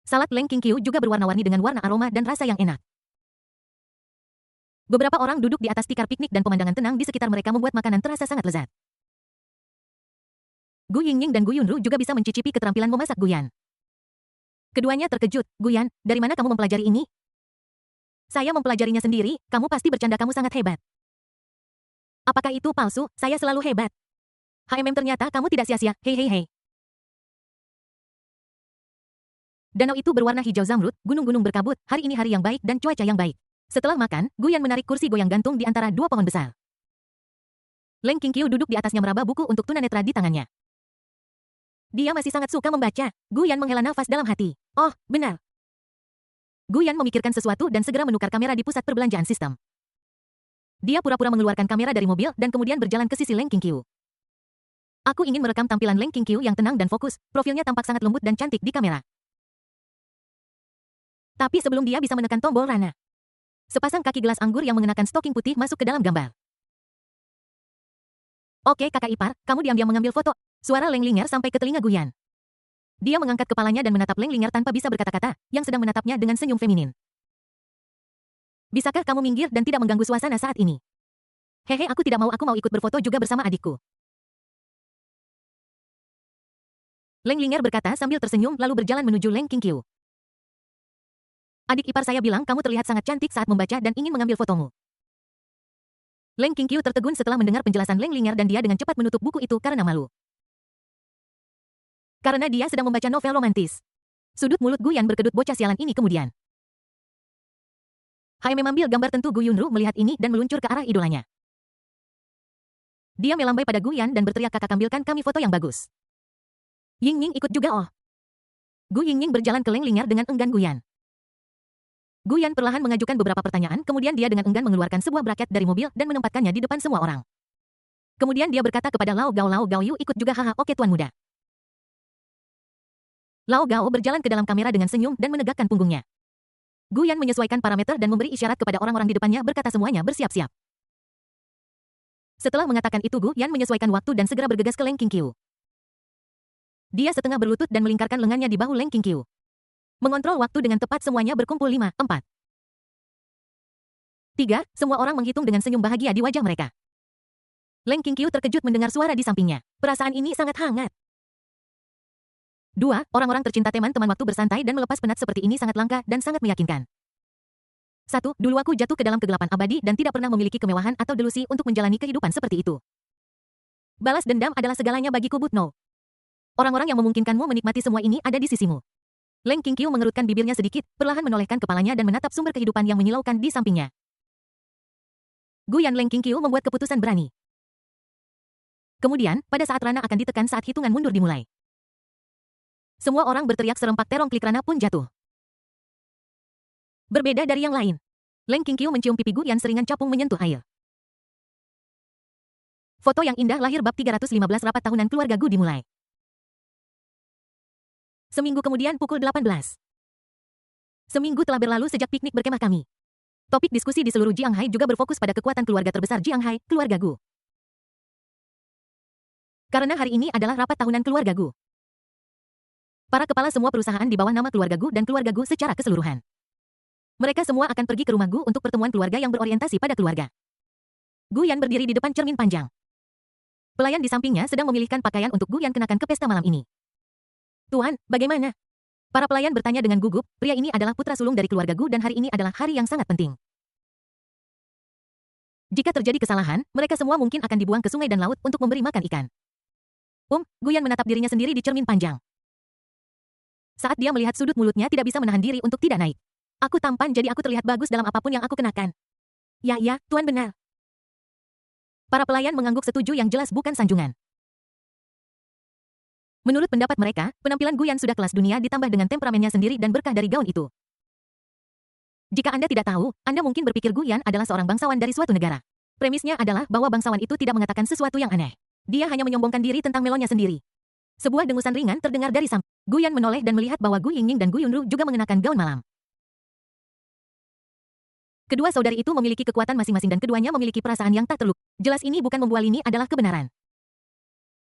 Salad Leng Qingqiu juga berwarna-warni dengan warna aroma dan rasa yang enak. Beberapa orang duduk di atas tikar piknik dan pemandangan tenang di sekitar mereka membuat makanan terasa sangat lezat. Gu Yingning dan Gu Yunru juga bisa mencicipi keterampilan memasak Guyan. Keduanya terkejut. Guyan, dari mana kamu mempelajari ini? Saya mempelajarinya sendiri, kamu pasti bercanda, kamu sangat hebat. Apakah itu palsu? Saya selalu hebat. Ternyata kamu tidak sia-sia, hei. Danau itu berwarna hijau zamrud, gunung-gunung berkabut, hari ini hari yang baik dan cuaca yang baik. Setelah makan, Guyan menarik kursi goyang gantung di antara dua pohon besar. Leng Qingqiu duduk di atasnya meraba buku untuk tunanetra di tangannya. Dia masih sangat suka membaca. Guyan menghela nafas dalam hati. Oh, benar. Guyan memikirkan sesuatu dan segera menukar kamera di pusat perbelanjaan sistem. Dia pura-pura mengeluarkan kamera dari mobil dan kemudian berjalan ke sisi Leng Qingqiu. Aku ingin merekam tampilan Leng Qingqiu yang tenang dan fokus. Profilnya tampak sangat lembut dan cantik di kamera. Tapi sebelum dia bisa menekan tombol rana, sepasang kaki gelas anggur yang mengenakan stoking putih masuk ke dalam gambar. Oke kakak ipar, kamu diam-diam mengambil foto. Suara Leng Linger sampai ke telinga Guyan. Dia mengangkat kepalanya dan menatap Leng Linger tanpa bisa berkata-kata, yang sedang menatapnya dengan senyum feminin. Bisakah kamu minggir dan tidak mengganggu suasana saat ini? Hehe, aku tidak mau, aku mau ikut berfoto juga bersama adikku. Leng Linger berkata sambil tersenyum lalu berjalan menuju Leng Qingqiu. Adik ipar saya bilang kamu terlihat sangat cantik saat membaca dan ingin mengambil fotomu. Leng Qingqiu tertegun setelah mendengar penjelasan Leng Linger dan dia dengan cepat menutup buku itu karena malu. Karena dia sedang membaca novel romantis. Sudut mulut Guyan berkedut, bocah sialan ini kemudian. Mengambil gambar, tentu Gu Yunru melihat ini dan meluncur ke arah idolanya. Dia melambai pada Guyan dan berteriak, kakak ambilkan kami foto yang bagus. Yingning ikut juga oh. Gu Yingning berjalan ke Leng Linger dengan enggan Guyan. Guyan perlahan mengajukan beberapa pertanyaan, kemudian dia dengan enggan mengeluarkan sebuah braket dari mobil dan menempatkannya di depan semua orang. Kemudian dia berkata kepada Lao Gao, yuk ikut juga, haha, oke tuan muda. Lao Gao berjalan ke dalam kamera dengan senyum dan menegakkan punggungnya. Guyan menyesuaikan parameter dan memberi isyarat kepada orang-orang di depannya berkata semuanya bersiap-siap. Setelah mengatakan itu Guyan menyesuaikan waktu dan segera bergegas ke Leng Qingqiu. Dia setengah berlutut dan melingkarkan lengannya di bahu Leng Qingqiu. Mengontrol waktu dengan tepat, semuanya berkumpul 5, 4, 3, semua orang menghitung dengan senyum bahagia di wajah mereka. Leng Qingqiu terkejut mendengar suara di sampingnya. Perasaan ini sangat hangat. 2. Orang-orang tercinta teman-teman waktu bersantai dan melepas penat seperti ini sangat langka dan sangat meyakinkan. 1. Dulu aku jatuh ke dalam kegelapan abadi dan tidak pernah memiliki kemewahan atau delusi untuk menjalani kehidupan seperti itu. Balas dendam adalah segalanya bagiku, Butno. Orang-orang yang memungkinkanmu menikmati semua ini ada di sisimu. Leng Qingqiu mengerutkan bibirnya sedikit, perlahan menolehkan kepalanya dan menatap sumber kehidupan yang menyilaukan di sampingnya. Guyan Leng Qingqiu membuat keputusan berani. Kemudian, pada saat Rana akan ditekan saat hitungan mundur dimulai. Semua orang berteriak serempak terong klik Rana pun jatuh. Berbeda dari yang lain. Leng Qingqiu mencium pipi Guyan seringan capung menyentuh air. Foto yang indah lahir bab 315 rapat tahunan keluarga Gu dimulai. Seminggu kemudian pukul 18. Seminggu telah berlalu sejak piknik berkemah kami. Topik diskusi di seluruh Jianghai juga berfokus pada kekuatan keluarga terbesar Jianghai, keluarga Gu. Karena hari ini adalah rapat tahunan keluarga Gu. Para kepala semua perusahaan di bawah nama keluarga Gu dan keluarga Gu secara keseluruhan. Mereka semua akan pergi ke rumah Gu untuk pertemuan keluarga yang berorientasi pada keluarga. Gu Yan berdiri di depan cermin panjang. Pelayan di sampingnya sedang memilihkan pakaian untuk Gu Yan kenakan ke pesta malam ini. Tuan, bagaimana? Para pelayan bertanya dengan gugup, pria ini adalah putra sulung dari keluarga Gu dan hari ini adalah hari yang sangat penting. Jika terjadi kesalahan, mereka semua mungkin akan dibuang ke sungai dan laut untuk memberi makan ikan. Gu Yan menatap dirinya sendiri di cermin panjang. Saat dia melihat sudut mulutnya tidak bisa menahan diri untuk tidak naik. Aku tampan jadi aku terlihat bagus dalam apapun yang aku kenakan. Ya, Tuan benar. Para pelayan mengangguk setuju yang jelas bukan sanjungan. Menurut pendapat mereka, penampilan Gu Yan sudah kelas dunia ditambah dengan temperamennya sendiri dan berkah dari gaun itu. Jika Anda tidak tahu, Anda mungkin berpikir Gu Yan adalah seorang bangsawan dari suatu negara. Premisnya adalah bahwa bangsawan itu tidak mengatakan sesuatu yang aneh. Dia hanya menyombongkan diri tentang melonnya sendiri. Sebuah dengusan ringan terdengar dari samping. Gu Yan menoleh dan melihat bahwa Gu Yingying dan Gu Yunru juga mengenakan gaun malam. Kedua saudari itu memiliki kekuatan masing-masing dan keduanya memiliki perasaan yang tak terluka. Jelas ini bukan membual, ini adalah kebenaran.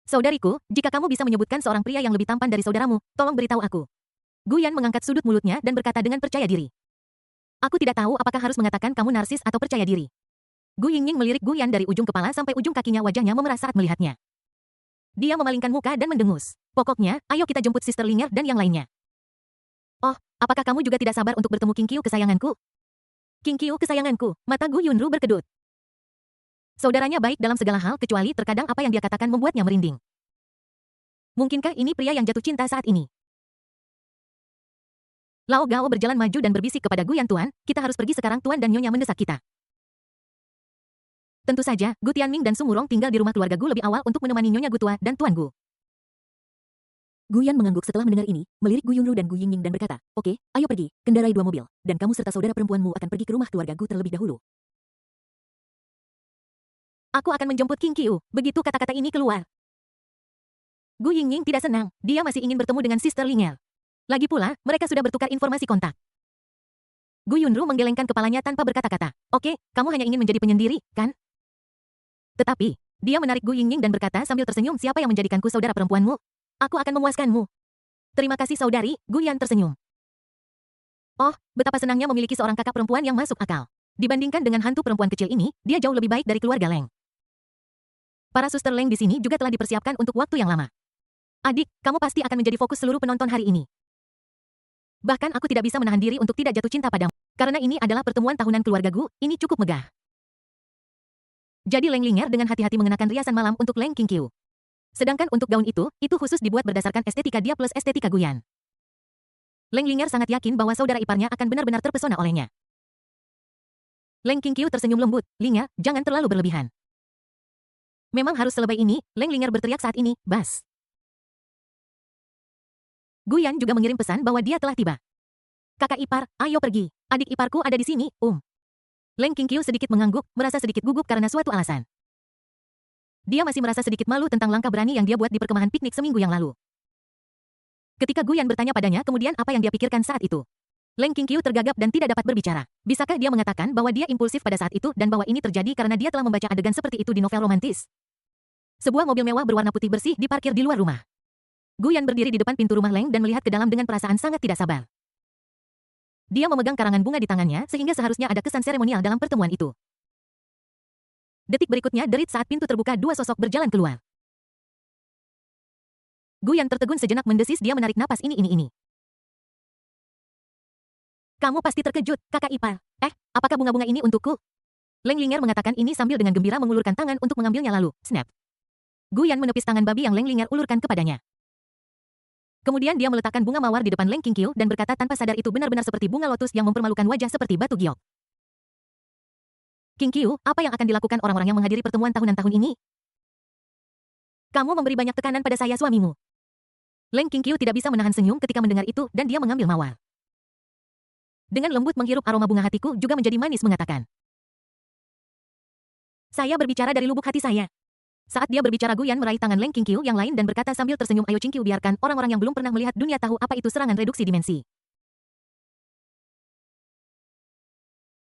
Saudariku, jika kamu bisa menyebutkan seorang pria yang lebih tampan dari saudaramu, tolong beritahu aku. Gu Yan mengangkat sudut mulutnya dan berkata dengan percaya diri. Aku tidak tahu apakah harus mengatakan kamu narsis atau percaya diri. Gu Yingying melirik Gu Yan dari ujung kepala sampai ujung kakinya, wajahnya memerah saat melihatnya. Dia memalingkan muka dan mendengus. Pokoknya, ayo kita jemput Sister Linger dan yang lainnya. Oh, apakah kamu juga tidak sabar untuk bertemu Qingqiu kesayanganku? Qingqiu kesayanganku, mata Gu Yunru berkedut. Saudaranya baik dalam segala hal kecuali terkadang apa yang dia katakan membuatnya merinding. Mungkinkah ini pria yang jatuh cinta saat ini? Lao Gao berjalan maju dan berbisik kepada Gu Yan, Tuan, kita harus pergi sekarang, Tuan dan Nyonya mendesak kita. Tentu saja, Gu Tianming dan Su Murong tinggal di rumah keluarga Gu lebih awal untuk menemani Nyonya Gu tua dan Tuan Gu. Gu Yan mengangguk setelah mendengar ini, melirik Gu Yunru dan Gu Yingying dan berkata, oke, ayo pergi, kendarai 2 mobil, dan kamu serta saudara perempuanmu akan pergi ke rumah keluarga Gu terlebih dahulu. Aku akan menjemput Qingqiu, begitu kata-kata ini keluar. Gu Yingying tidak senang, dia masih ingin bertemu dengan Sister Linger. Lagi pula, mereka sudah bertukar informasi kontak. Gu Yunru menggelengkan kepalanya tanpa berkata-kata. Oke, kamu hanya ingin menjadi penyendiri, kan? Tetapi, dia menarik Gu Yingying dan berkata sambil tersenyum, siapa yang menjadikanku saudara perempuanmu? Aku akan memuaskanmu. Terima kasih saudari, Gu Yan tersenyum. Oh, betapa senangnya memiliki seorang kakak perempuan yang masuk akal. Dibandingkan dengan hantu perempuan kecil ini, dia jauh lebih baik dari keluarga Leng. Para suster Leng di sini juga telah dipersiapkan untuk waktu yang lama. Adik, kamu pasti akan menjadi fokus seluruh penonton hari ini. Bahkan aku tidak bisa menahan diri untuk tidak jatuh cinta padamu. Karena ini adalah pertemuan tahunan keluarga Gu, ini cukup megah. Jadi Leng Linger dengan hati-hati mengenakan riasan malam untuk Leng Qingqiu. Sedangkan untuk gaun itu khusus dibuat berdasarkan estetika dia plus estetika Gu Yan. Leng Linger sangat yakin bahwa saudara iparnya akan benar-benar terpesona olehnya. Leng Qingqiu tersenyum lembut, Linger, jangan terlalu berlebihan. Memang harus selebay ini, Leng Linger berteriak saat ini, bas. Gu Yan juga mengirim pesan bahwa dia telah tiba. Kakak ipar, ayo pergi. Adik iparku ada di sini, Leng Qingqiu sedikit mengangguk, merasa sedikit gugup karena suatu alasan. Dia masih merasa sedikit malu tentang langkah berani yang dia buat di perkemahan piknik seminggu yang lalu. Ketika Gu Yan bertanya padanya kemudian apa yang dia pikirkan saat itu. Leng Qingqiu tergagap dan tidak dapat berbicara. Bisakah dia mengatakan bahwa dia impulsif pada saat itu dan bahwa ini terjadi karena dia telah membaca adegan seperti itu di novel romantis? Sebuah mobil mewah berwarna putih bersih diparkir di luar rumah. Gu Yan berdiri di depan pintu rumah Leng dan melihat ke dalam dengan perasaan sangat tidak sabar. Dia memegang karangan bunga di tangannya sehingga seharusnya ada kesan seremonial dalam pertemuan itu. Detik berikutnya derit saat pintu terbuka, 2 sosok berjalan keluar. Guyan tertegun sejenak mendesis dia menarik napas ini. Kamu pasti terkejut, kakak ipar. Apakah bunga-bunga ini untukku? Leng Linger mengatakan ini sambil dengan gembira mengulurkan tangan untuk mengambilnya lalu, snap. Guyan menepis tangan babi yang Leng Linger ulurkan kepadanya. Kemudian dia meletakkan bunga mawar di depan Leng Qingqiu dan berkata tanpa sadar itu benar-benar seperti bunga lotus yang mempermalukan wajah seperti batu giok. Qingqiu, apa yang akan dilakukan orang-orang yang menghadiri pertemuan tahunan tahun ini? Kamu memberi banyak tekanan pada saya suamimu. Leng Qingqiu tidak bisa menahan senyum ketika mendengar itu dan dia mengambil mawar. Dengan lembut menghirup aroma bunga hatiku juga menjadi manis mengatakan. Saya berbicara dari lubuk hati saya. Saat dia berbicara Guyan meraih tangan Leng Qingqiu yang lain dan berkata sambil tersenyum ayo Qingqiu biarkan orang-orang yang belum pernah melihat dunia tahu apa itu serangan reduksi dimensi.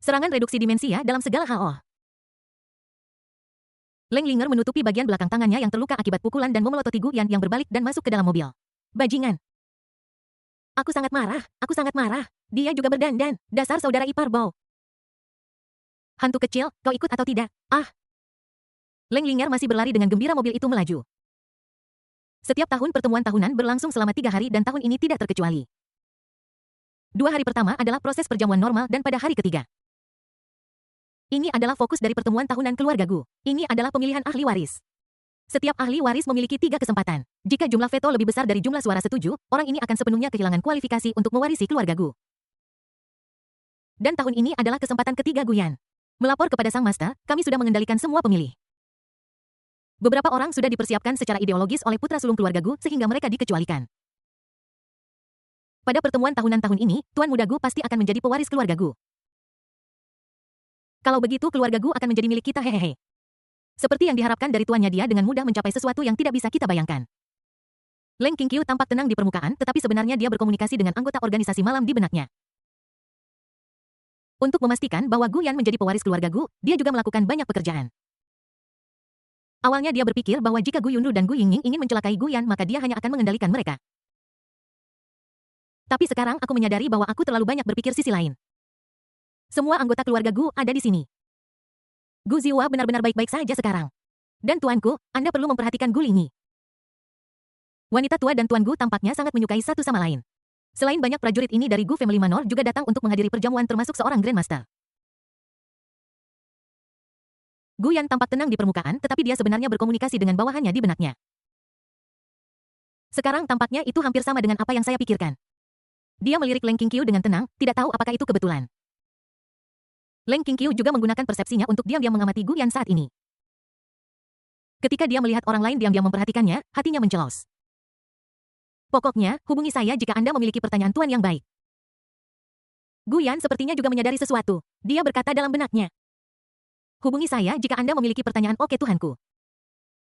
Serangan reduksi dimensi ya dalam segala hal. Leng Linger menutupi bagian belakang tangannya yang terluka akibat pukulan dan memelototi Guyan yang berbalik dan masuk ke dalam mobil. Bajingan. Aku sangat marah. Dia juga berdandan, dasar saudara ipar Bow. Hantu kecil, kau ikut atau tidak? Leng Linger masih berlari dengan gembira mobil itu melaju. Setiap tahun pertemuan tahunan berlangsung selama 3 hari dan tahun ini tidak terkecuali. 2 hari pertama adalah proses perjamuan normal dan pada hari ketiga. Ini adalah fokus dari pertemuan tahunan keluarga Gu. Ini adalah pemilihan ahli waris. Setiap ahli waris memiliki 3 kesempatan. Jika jumlah veto lebih besar dari jumlah suara setuju, orang ini akan sepenuhnya kehilangan kualifikasi untuk mewarisi keluarga Gu. Dan tahun ini adalah kesempatan ketiga Guyan. Melapor kepada Sang Master, kami sudah mengendalikan semua pemilih. Beberapa orang sudah dipersiapkan secara ideologis oleh putra sulung keluarga Gu sehingga mereka dikecualikan. Pada pertemuan tahunan tahun ini, Tuan Muda Gu pasti akan menjadi pewaris keluarga Gu. Kalau begitu keluarga Gu akan menjadi milik kita hehehe. Seperti yang diharapkan dari tuannya dia dengan mudah mencapai sesuatu yang tidak bisa kita bayangkan. Leng Qingqiu tampak tenang di permukaan tetapi sebenarnya dia berkomunikasi dengan anggota organisasi malam di benaknya. Untuk memastikan bahwa Guyan menjadi pewaris keluarga Gu, dia juga melakukan banyak pekerjaan. Awalnya dia berpikir bahwa jika Gu Yunru dan Gu Yingning ingin mencelakai Guyan maka dia hanya akan mengendalikan mereka. Tapi sekarang aku menyadari bahwa aku terlalu banyak berpikir sisi lain. Semua anggota keluarga Gu ada di sini. Gu Ziwa benar-benar baik-baik saja sekarang. Dan tuanku, Anda perlu memperhatikan Gu Lingyi. Wanita tua dan Tuan Gu tampaknya sangat menyukai satu sama lain. Selain banyak prajurit ini dari Gu Family Manor juga datang untuk menghadiri perjamuan termasuk seorang Grandmaster. Guyan tampak tenang di permukaan tetapi dia sebenarnya berkomunikasi dengan bawahannya di benaknya. Sekarang tampaknya itu hampir sama dengan apa yang saya pikirkan. Dia melirik Leng Qingqiu dengan tenang, tidak tahu apakah itu kebetulan. Leng Qingqiu juga menggunakan persepsinya untuk diam-diam mengamati Guyan saat ini. Ketika dia melihat orang lain diam-diam memperhatikannya, hatinya mencelos. Pokoknya, hubungi saya jika Anda memiliki pertanyaan tuan yang baik. Guyan sepertinya juga menyadari sesuatu. Dia berkata dalam benaknya. Hubungi saya jika Anda memiliki pertanyaan oke tuhanku.